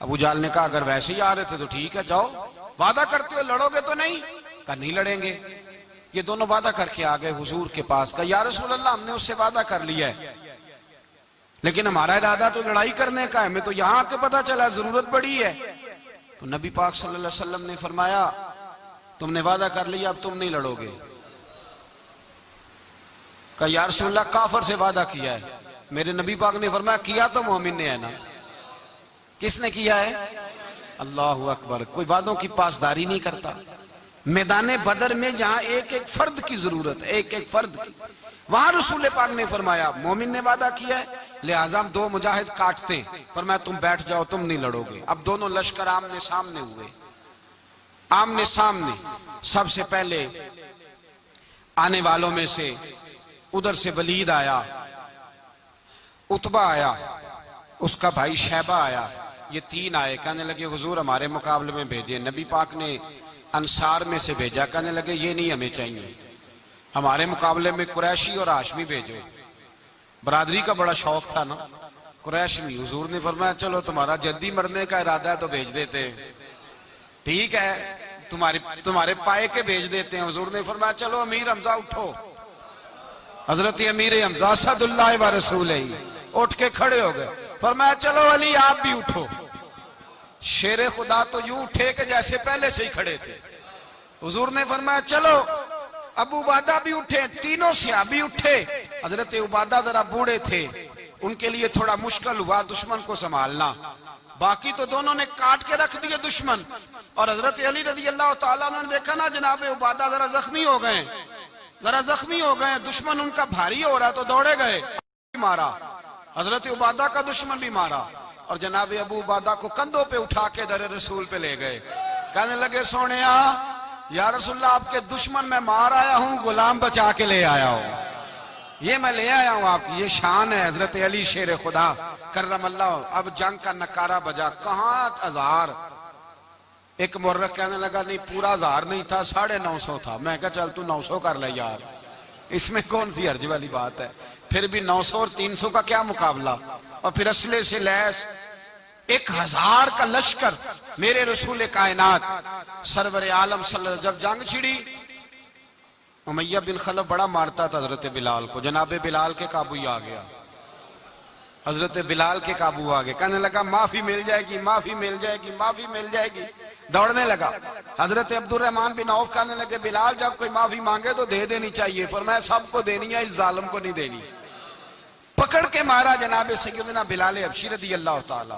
A: अबू जाल ने कहा अगर वैसे ही आ रहे थे तो ठीक है जाओ, वादा करते हो लड़ोगे तो नहीं? कहा नहीं लड़ेंगे। ये दोनों वादा करके आ गए हुजूर के पास। कहा या रसूल अल्लाह हमने उससे वादा कर लिया है, लेकिन हमारा इरादा तो लड़ाई करने का है, हमें तो यहां आके पता चला जरूरत पड़ी है। तो नबी पाक सल्लल्लाहु अलैहि वसल्लम ने फरमाया तुमने वादा कर लिया, अब तुम नहीं लड़ोगे। कहा या रसूल अल्लाह काफर से वादा किया है। मेरे नबी पाक ने फरमाया किया तो मोमिन ने है ना। किसने किया है? अल्लाहु अकबर। कोई वादों की पासदारी नहीं करता। मैदान बदर में जहां एक एक फर्द की जरूरत है, एक एक फर्द की, वहां रसूल पाक ने फरमाया मोमिन ने वादा किया है, लिहाजा हम दो मुजाहिद काटते हैं। फरमाया तुम बैठ जाओ, तुम नहीं लड़ोगे। अब दोनों लश्कर आमने सामने हुए, आमने सामने। सबसे पहले आने वालों में से उधर से वलीद आया, उतबा आया, उसका भाई शैबा आया। ये तीन आए, कहने लगे हुजूर हमारे मुकाबले में भेजे। नबी पाक ने अंसार में से भेजा, कहने लगे ये नहीं हमें चाहिए, हमारे मुकाबले में कुरैशी और हाशमी भेजो। बरादरी का बड़ा शौक था ना कुरैशी। हुजूर ने फरमाया चलो तुम्हारा जल्दी मरने का इरादा है तो भेज देते, ठीक है तुम्हारे पाए के भेज देते हैं। हुजूर ने फरमाया चलो अमीर हमजा उठो। हजरत अमीर हमजा असदुल्लाह व रसूल उठ के खड़े हो गए। फरमाया चलो अली आप भी उठो। शेर खुदा तो यूं उठे कि जैसे पहले से ही खड़े थे। हुजूर ने फरमाया चलो। अबू उबादा भी उठे, तीनों सहाबी उठे। हजरत उबादा जरा बूढ़े थे, उनके लिए थोड़ा मुश्किल हुआ दुश्मन को संभालना। बाकी तो दोनों ने काट के रख दिए दुश्मन। और हजरत अली रजी अल्लाह तआला ने देखा ना जनाब उबादा जरा जख्मी हो गए, दुश्मन उनका भारी हो रहा तो दौड़े गए, मारा। हजरत उबादा का दुश्मन भी मारा और जनाब अबू उबादा को कंधों पे उठा के दर रसूल पे ले गए। कहने लगे सोने या रसूलल्लाह आपके दुश्मन मैं मार आया हूं, गुलाम बचा के ले आया हूं, ये मैं ले आया हूं आपकी, ये शान है हजरत अली शेर खुदा करमल्लाह। अब जंग का नकारा बजा, कहां 1000। एक मुर्रख कहने लगा नहीं पूरा 1000 नहीं था, 950 था। मैं कहा चल तू 900 कर ले यार, इसमें कौन सी हर्ज वाली बात है। फिर भी 900 और 300 का क्या मुकाबला। और फिर असले से लैस 1000 का लश्कर मेरे रसूल कायनात सरवर आलम सल्लल्लाहु, जब जंग छिड़ी उमैया बिन खलफ बड़ा मारता था हजरत बिलाल को, जनाबे बिलाल के काबू ही आ गया, हजरत बिलाल के काबू आ गए। कहने लगा माफी मिल जाएगी, माफी मिल जाएगी, माफी मिल जाएगी, दौड़ने लगा। हजरत अब्दुर्रहमान बिन औफ कहने लगे बिलाल जब कोई माफी मांगे तो दे देनी चाहिए, फरमाया सबको देनी है, इस जालिम को नहीं देनी। पकड़ के मारा जनाबे सैयदना बिलाल हबशी रज़ी अल्लाह ताला,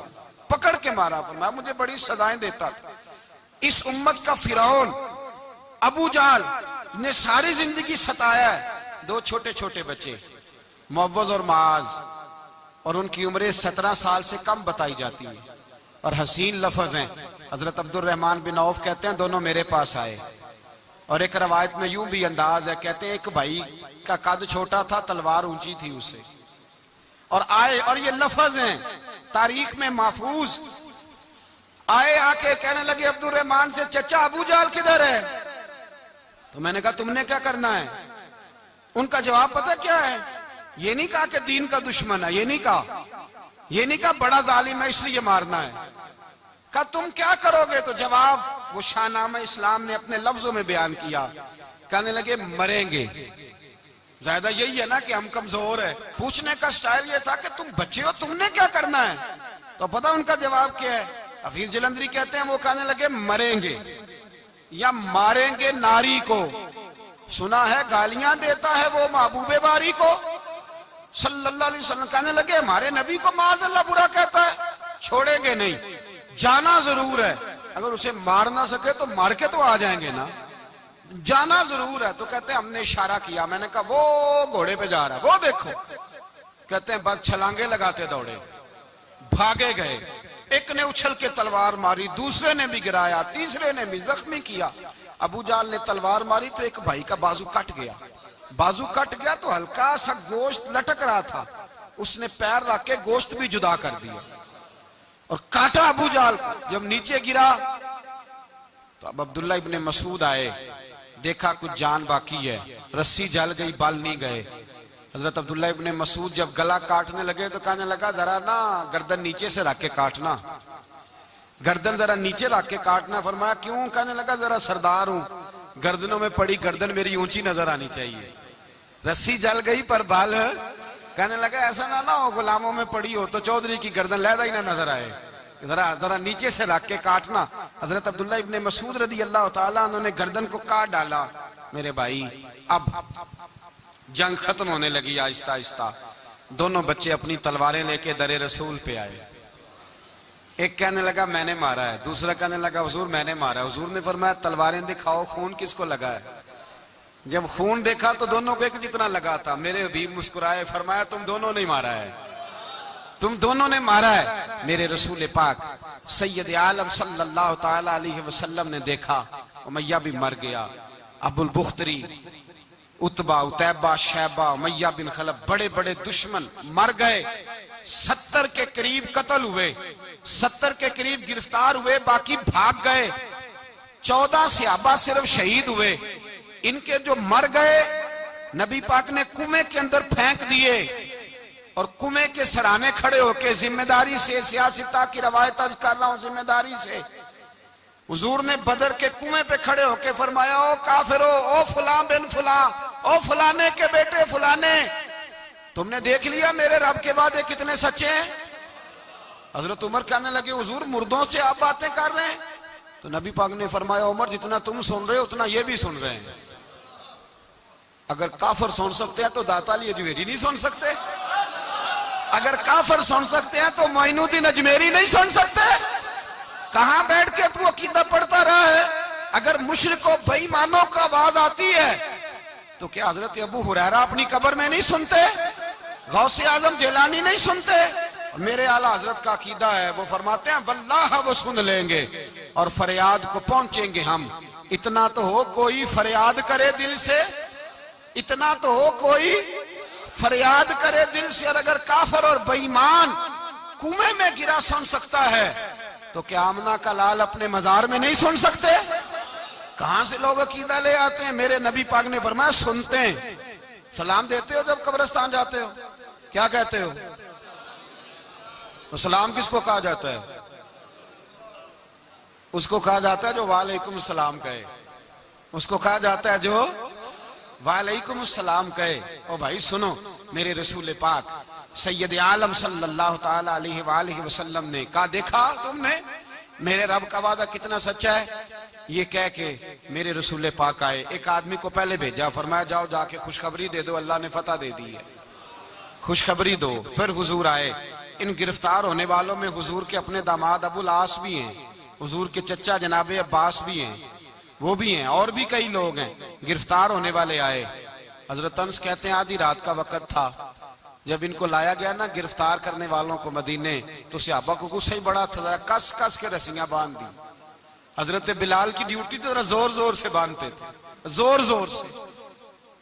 A: पकड़ के मारा। फरमाया मुझे बड़ी सजाएं देता था। इस उम्मत का फिरौन अबू जाल ने सारी जिंदगी सताया है। 2 छोटे छोटे बच्चे मुअव्वज़ और माज, और उनकी उम्रें 17 साल से कम बताई जाती है और हसीन लफ्ज हैं। हजरत अब्दुर्रहमान बिन औफ कहते हैं दोनों मेरे पास आए और एक रवायत में यूं भी अंदाज है, कहते हैं एक भाई का कद छोटा था, तलवार ऊंची थी उससे, और आए और ये लफ्ज हैं तारीख में महफूज। आए आके कहने लगे अब्दुर्रहमान से चचा अबू जाल किधर है। तो मैंने कहा तुमने क्या करना है। उनका जवाब पता क्या है, ये नहीं कहा कि दीन का दुश्मन है, ये नहीं कहा बड़ा जालिम है इसलिए मारना है। कहा तुम क्या करोगे। तो जवाब वो शाहनामा इस्लाम ने अपने लफ्जों में बयान किया। कहने लगे मरेंगे। ज्यादा यही है ना कि हम कमजोर है। पूछने का स्टाइल ये था कि तुम बच्चे हो, तुमने क्या करना है। तो पता उनका जवाब क्या है, हफीज जलंधरी कहते हैं वो कहने लगे मरेंगे या मारेंगे नारी को। सुना है गालियां देता है वो महबूबे बारी को सल्लल्लाहु अलैहि वसल्लम। कहने लगे हमारे नबी को माज़अल्लाह बुरा कहता है, छोड़ेंगे नहीं, जाना जरूर है। अगर उसे मार ना सके तो मार के तो आ जाएंगे ना, जाना जरूर है। तो कहते हैं हमने इशारा किया, मैंने कहा वो घोड़े पे जा रहा है, वो देखो। कहते हैं बस छलांगे लगाते दौड़े, भागे गए। एक ने उछल के तलवार मारी, दूसरे ने भी गिराया, तीसरे ने भी जख्मी किया। अबू जाल ने तलवार मारी तो एक भाई का बाजू कट गया। बाजू कट गया तो हल्का सा गोश्त लटक रहा था, उसने पैर रख के गोश्त भी जुदा कर दिया और काटा अबू जाल को। जब नीचे गिरा तो अब अब्दुल्ला इब्ने मसूद आए, देखा कुछ जान बाकी है, रस्सी जल गई, बाल नहीं गए। हजरत अब्दुल्ला इब्ने मसूद जब गला काटने लगे तो कहने लगा जरा ना गर्दन नीचे से रख के काटना, गर्दन जरा नीचे रख के काटना। फरमाया क्यों। कहने लगा जरा सरदार हूं, गर्दनों में पड़ी गर्दन मेरी ऊंची नजर आनी चाहिए। रस्सी जल गई पर बाल, कहने लगा ऐसा ना हो गुलामों में पड़ी हो तो चौधरी की गर्दन लहदा ही ना नजर आए, जरा नीचे से रख के काटना। हजरत अब्दुल्ला इब्ने मसूद रज़ी अल्लाह ताला उन्होंने गर्दन को काट डाला। मेरे भाई अब जंग खत्म होने लगी आहिस्ता आहिस्ता। दोनों बच्चे अपनी तलवारें लेके दरे रसूल पे आए। एक कहने लगा मैंने मारा है, दूसरा कहने लगा हुजूर मैंने मारा है। हुजूर ने फरमाया तलवारें दिखाओ, खून किसको लगा है। जब खून देखा तो दोनों को एक जितना लगा था। मेरे हबीब मुस्कुराए, फरमाया तुम दोनों ने मारा है, तुम दोनों ने मारा है। मेरे रसूल पाक सैयद आलम सल्लल्लाहु ताला अलैहि वसल्लम ने देखा उमैया भी मर गया। अबुल बुख्तरी, उतबा, उतैबा, शैबा, उमैया बिन खलफ बड़े बड़े दुश्मन मर गए। 70 के करीब कत्ल हुए, 70 के करीब गिरफ्तार हुए, बाकी भाग गए। 14 सहाबा सिर्फ शहीद हुए। इनके जो मर गए नबी पाक ने कुएं के अंदर फेंक दिए और कुएं के सराहने खड़े होके जिम्मेदारी से, सियासता की रवायत अर्ज कर रहा हूं, जिम्मेदारी से हुजूर ने बदर के कुएं पे खड़े होके फरमाया ओ काफिरो, ओ फुला बिन फुला, ओ फलाने के बेटे फलाने, तुमने देख लिया मेरे रब के वादे कितने सच्चे हैं। हजरत उमर कहने लगे हुजूर मुर्दों से आप बातें कर रहे हैं? तो नबी पाक ने फरमाया उमर जितना तुम सुन रहे हो उतना ये भी सुन रहे हैं। अगर काफर सुन सकते हैं तो दाता अली अजमेरी नहीं सुन सकते? अगर काफर सुन सकते हैं तो मोइनुद्दीन अजमेरी नहीं सुन सकते? कहां बैठ के तू अकीदा पढ़ता रहा है? अगर मुशरिकों बेईमानों का आवाज आती है तो क्या हजरत अबू हुरैरा अपनी कब्र में नहीं सुनते? गौसे आजम जिलानी नहीं सुनते? मेरे आला हजरत का अकीदा है, वो फरमाते हैं वल्लाह वो सुन लेंगे और फरियाद को पहुंचेंगे हम। इतना तो हो कोई फरियाद करे दिल से, इतना तो हो कोई फरियाद करे दिल से। और अगर काफर और बेईमान कुएं में गिरा सुन सकता है तो क्या आमना का लाल अपने मजार में नहीं सुन सकते? कहां से लोग अकीदा ले आते हैं? मेरे नबी पाक ने फरमाया सुनते हैं। सलाम देते हो जब कब्रिस्तान जाते हो? क्या कहते हो? तो सलाम किसको कहा जाता है? उसको कहा जाता है जो वालेकुम सलाम कहे, उसको कहा जाता है जो वालेकुम सलाम कहे। ओ भाई सुनो, मेरे रसूल पाक सैयद आलम सल्लल्लाहु ताला अलैहि वसल्लम ने कहा, देखा तुमने मेरे रब का वादा कितना सच्चा है? ये कह के मेरे रसूल पाक आए, एक आदमी को पहले भेजा, फरमाया जाओ जाके खुशखबरी दे दो, अल्लाह ने फतह दे दी है, खुशखबरी दो। फिर हुजूर आए। इन गिरफ्तार होने वालों में हुजूर के अपने दामाद अबुल आस भी हैं, हुजूर के चचा जनाबे अब्बास भी हैं, वो भी हैं, और भी कई लोग हैं। गिरफ्तार होने वाले आए। हजरत अनस कहते हैं आधी रात का वक्त था, जब इनको लाया गया ना गिरफ्तार करने वालों को मदीने, तो सहाबा को गुस्सा ही बड़ा था, कस कस के रस्सियां बांध दी। हजरत बिलाल की ड्यूटी तो जरा जोर जोर से बांधते थे, जोर जोर से,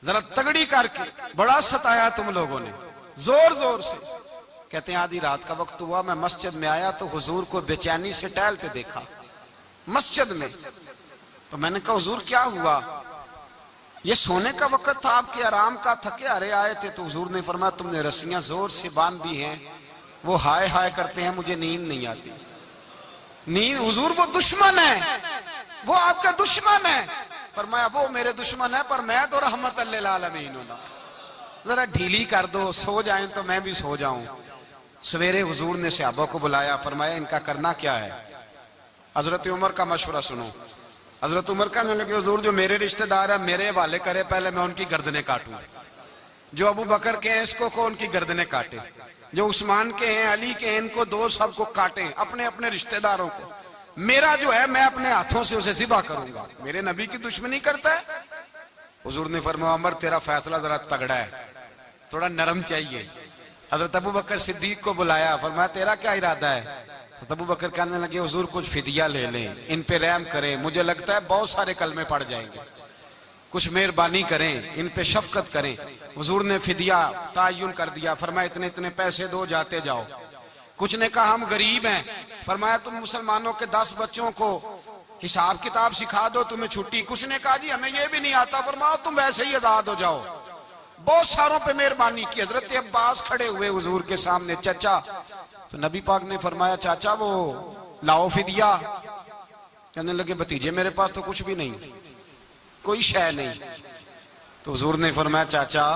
A: जरा तगड़ी करके, बड़ा सताया तुम लोगों ने, जोर जोर से। कहते हैं आधी रात का वक्त हुआ, मैं मस्जिद में आया तो हुजूर को बेचैनी से टहलते देखा मस्जिद में। तो मैंने कहा हुजूर क्या हुआ? ये सोने का वक्त था, आपके आराम का, थके हारे आए थे। तो हुजूर ने फरमाया तुमने रस्सियां जोर से बांध दी हैं, वो हाय हाय करते हैं, मुझे नींद नहीं आती। नींद? हुजूर वो दुश्मन है, वो आपका दुश्मन है। फरमाया वो मेरे दुश्मन है पर मैं तो रहमत लिल आलमीन हूं, जरा ढीली कर दो, सो जाएं तो मैं भी सो जाऊं। सवेरे हुजूर ने सहाबा को बुलाया, फरमाया इनका करना क्या है? हजरत उमर का मशवरा सुनो। हजरत उमर कहने लगे हुजूर जो मेरे रिश्तेदार है मेरे हवाले करे, पहले मैं उनकी गर्दनें काटूं। जो अबू बकर के हैं इसको को उनकी गर्दनें काटे, जो उस्मान के हैं अली के हैं इनको दो, सबको काटें, अपने अपने रिश्तेदारों को। मेरा जो है मैं अपने हाथों से उसे ज़िबा करूंगा। मेरे नबी की दुश्मनी करता है। हुजूर ने फरमाया उमर तेरा फैसला जरा तगड़ा है, थोड़ा नरम चाहिए। हजरत अबू बकर सिद्दीक को बुलाया, फरमाया तेरा क्या इरादा है? तो अबू बकर कहने लगे हुजूर कुछ फिदिया ले लें, इन पे रहम करें, मुझे लगता है बहुत सारे कलमे पड़ जाएंगे, कुछ मेहरबानी करें, इन पे शफकत करें। हुजूर ने फिदिया तायुन कर दिया, फरमाया इतने इतने पैसे दो, जाते जाओ। कुछ ने कहा हम गरीब हैं, फरमाया तुम मुसलमानों के 10 बच्चों को हिसाब किताब सिखा दो, तुम्हें छुट्टी। कुछ ने कहा जी हमें ये भी नहीं आता, फरमाया तुम वैसे ही आजाद हो जाओ। बहुत सारों पे मेहरबानी की। हजरत अब्बास खड़े हुए हुजूर के सामने, चाचा। तो नबी पाक ने फरमाया चाचा वो लाओ फिदिया। कहने लगे भतीजे मेरे पास तो कुछ भी नहीं, कोई शय नहीं। तो हुजूर ने फरमाया चाचा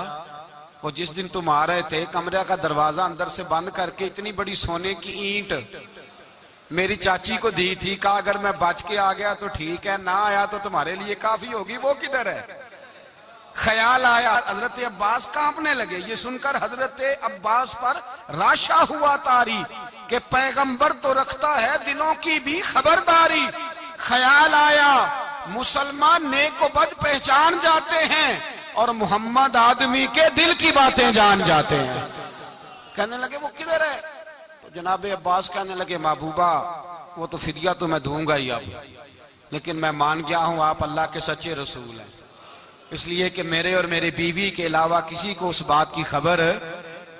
A: वो जिस दिन तुम आ रहे थे कमरे का दरवाजा अंदर से बंद करके इतनी बड़ी सोने की ईंट मेरी चाची को दी थी, कहा अगर मैं बच के आ गया तो ठीक है, ना आया तो तुम्हारे लिए काफी होगी, वो किधर है? ख्याल आया। हजरत अब्बास कांपने लगे। ये सुनकर हजरत अब्बास पर राशा हुआ तारी कि पैगंबर तो रखता है दिलों की भी खबरदारी। ख्याल आया मुसलमान नेक व बद पहचान जाते हैं और मोहम्मद आदमी के दिल की बातें जान जाते हैं। कहने लगे वो किधर है? तो जनाब अब्बास कहने लगे महबूबा वो तो फिदिया तो मैं दूंगा ही अब, लेकिन मैं मान गया हूं आप अल्लाह के सच्चे रसूल हैं, इसलिए कि मेरे और मेरी बीवी के अलावा किसी को उस बात की खबर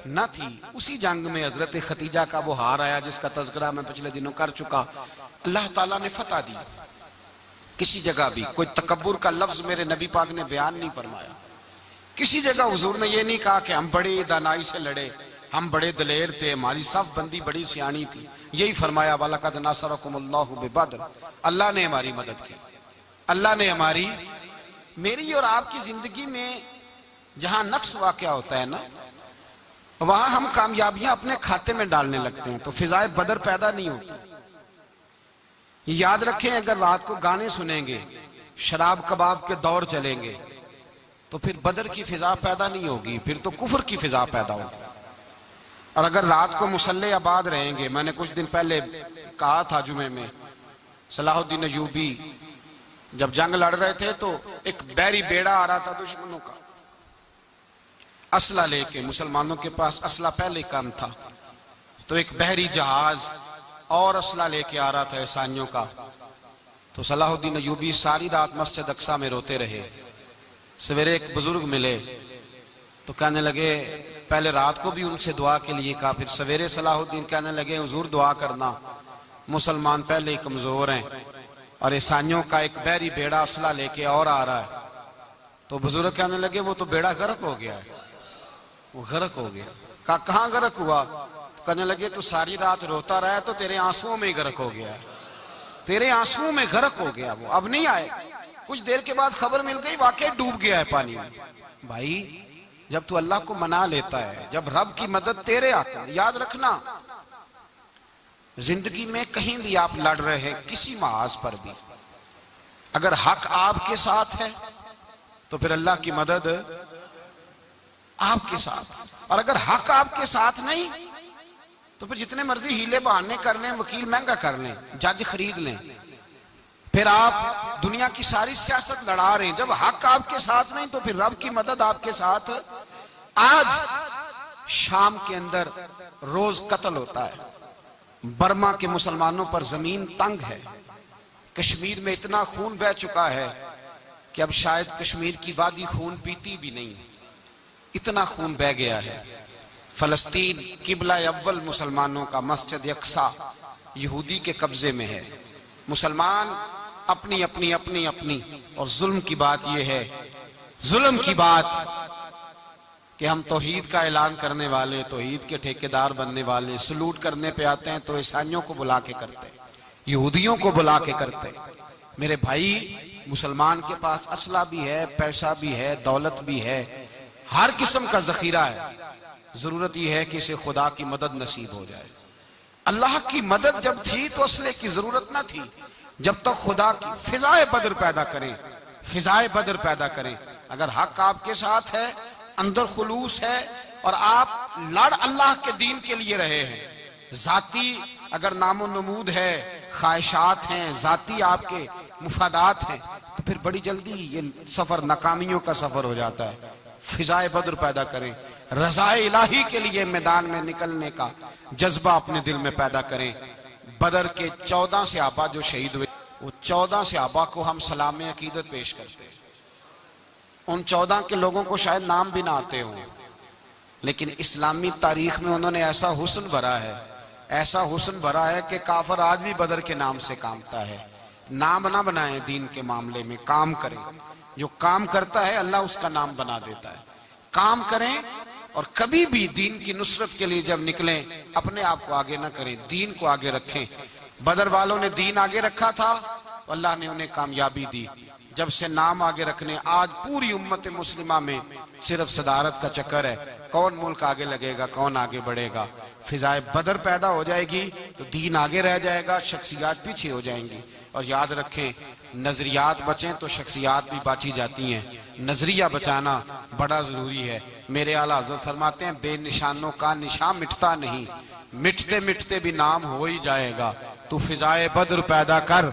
A: न थी। उसी जंग में हजरत खतीजा का वो हार आया जिसका तज़किरा मैं पिछले दिनों कर चुका। अल्लाह ताला ने फतह दी। किसी जगह भी कोई तकब्बुर का लफ्ज मेरे नबी पाक ने बयान नहीं फरमाया। किसी जगह हुजूर ने ये नहीं कहा कि हम बड़ी दानाई से लड़े, हम बड़े दलेर थे, हमारी सफ बंदी बड़ी सियानी थी। यही फरमाया वलक़द नसरकुमुल्लाहु बिबद्र, अल्लाह ने हमारी मदद की, अल्लाह ने हमारी। मेरी और आपकी जिंदगी में जहां नक्स वाक़या होता है ना, वहां हम कामयाबियां अपने खाते में डालने लगते हैं तो फिजाए बदर पैदा नहीं होती। याद रखें, अगर रात को गाने सुनेंगे, शराब कबाब के दौर चलेंगे, तो फिर बदर की फिजा पैदा नहीं होगी, फिर तो कुफर की फिजा पैदा होगी। और अगर रात को मुसल्ले आबाद रहेंगे, मैंने कुछ दिन पहले कहा था जुमे में, सलाहुद्दीन अयूबी जब जंग लड़ रहे थे तो एक बैरी बेड़ा आ रहा था दुश्मनों का, असला लेके। मुसलमानों के पास असला पहले कम था, तो एक बहरी जहाज और असला लेके आ रहा था ईसाइयों का। तो सलाहुद्दीन अयूबी सारी रात मस्जिद अक्सा में रोते रहे। सवेरे एक बुजुर्ग मिले तो कहने लगे, पहले रात को भी उनसे दुआ के लिए कहा, फिर सवेरे सलाहुद्दीन कहने लगे, हुजूर दुआ करना, मुसलमान पहले ही कमजोर हैं और ईसाइयों का एक बहरी बेड़ा असला लेके और आ रहा है। तो बुजुर्ग कहने लगे, वो तो बेड़ा गर्क हो गया है, वो गर्क हो गया। कहा कहाँ गर्क हुआ? तो कहने लगे, तू सारी रात रोता रहा तो तेरे आंसुओं में ही गर्क हो गया है, तेरे आंसुओं में गर्क हो गया, वो अब नहीं आए। कुछ देर के बाद खबर मिल गई, वाकई डूब गया है पानी में। भाई, जब तू अल्लाह को मना लेता है, जब रब की मदद तेरे आती है, याद रखना, जिंदगी में कहीं भी आप लड़ रहे हैं, किसी महाज पर भी, अगर हक आपके साथ है तो फिर अल्लाह की मदद आपके साथ। और अगर हक आपके साथ नहीं तो फिर जितने मर्जी हीले बहाने कर लें, वकील महंगा कर लें, जज खरीद लें, फिर आप दुनिया की सारी सियासत लड़ा रहे हैं, जब हक आपके साथ नहीं तो फिर रब की मदद आपके साथ। आज शाम के अंदर रोज कत्ल होता है, बर्मा के मुसलमानों पर जमीन तंग है, कश्मीर में इतना खून बह चुका है कि अब शायद कश्मीर की वादी खून पीती भी नहीं, इतना खून बह गया है। फलस्तीन किबला अव्वल मुसलमानों का मस्जिद अक्सा यहूदी के कब्जे में है। मुसलमान अपनी अपनी अपनी अपनी, और जुल्म की बात यह है, जुल्म की बात कि हम तौहीद का ऐलान करने वाले, तौहीद के ठेकेदार बनने वाले, सलूट करने पे आते हैं तो ईसाइयों को बुला के करते, यहूदियों को बुला के करते। मेरे भाई, मुसलमान के पास असला भी है, पैसा भी है, दौलत भी है, हर किस्म का जखीरा है। जरूरत यह है कि इसे खुदा की मदद नसीब हो जाए। अल्लाह की मदद जब थी तो असले की जरूरत ना थी। जब तक खुदा की फिजाए बदर पैदा करें, फिजाए बदर पैदा करें। अगर हक आपके साथ है, अंदर खुलूस है और आप लड़ अल्लाह के दीन के लिए रहे हैं, जाती अगर नामो नमूद है, ख्वाहिशात हैं, जाती आपके मुफादात हैं, तो फिर बड़ी जल्दी ये सफर नाकामियों का सफर हो जाता है। फिजाए बदर पैदा करें, रज़ाए इलाही के लिए मैदान में निकलने का जज्बा अपने दिल में पैदा करें। बदर के 14 सहाबा जो शहीद हुए, वो 14 सहाबा को हम सलाम अकीदत पेश करते हैं। उन 14 के लोगों को शायद नाम भी ना आते हों, लेकिन इस्लामी तारीख में उन्होंने ऐसा हुस्न भरा है, ऐसा हुस्न भरा है कि काफर आज भी बदर के नाम से कामता है। नाम ना बनाएं दीन के मामले में, काम करें। जो काम करता है अल्लाह उसका नाम बना देता है। काम करें और कभी भी दीन की नुसरत के लिए जब निकलें, अपने आप को आगे ना करें, दीन को आगे रखें। बदर वालों ने दीन आगे रखा था, अल्लाह ने उन्हें कामयाबी दी। जब से नाम आगे रखने, आज पूरी उम्मत मुस्लिमा में सिर्फ सदारत का चक्कर है, कौन मुल्क आगे लगेगा, कौन आगे बढ़ेगा। फिजाए बदर पैदा हो जाएगी तो दीन आगे रह जाएगा, शख्सियात पीछे हो जाएंगी। और याद रखें, नजरियात बचें तो शख्सियात भी बाची जाती हैं। नजरिया बचाना बड़ा जरूरी है। मेरे आला हज़रत फरमाते हैं, बेनिशानों का निशान मिटता नहीं, मिटते मिटते भी नाम हो ही जाएगा। तू फिजाए बद्र पैदा कर,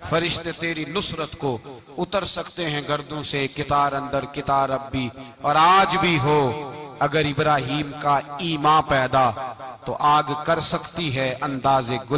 A: फरिश्ते तेरी नुसरत को उतर सकते हैं गर्दों से, कितार अंदर कितार अब भी। और आज भी हो अगर इब्राहिम का ईमान पैदा, तो आग कर सकती है अंदाज़े गुल।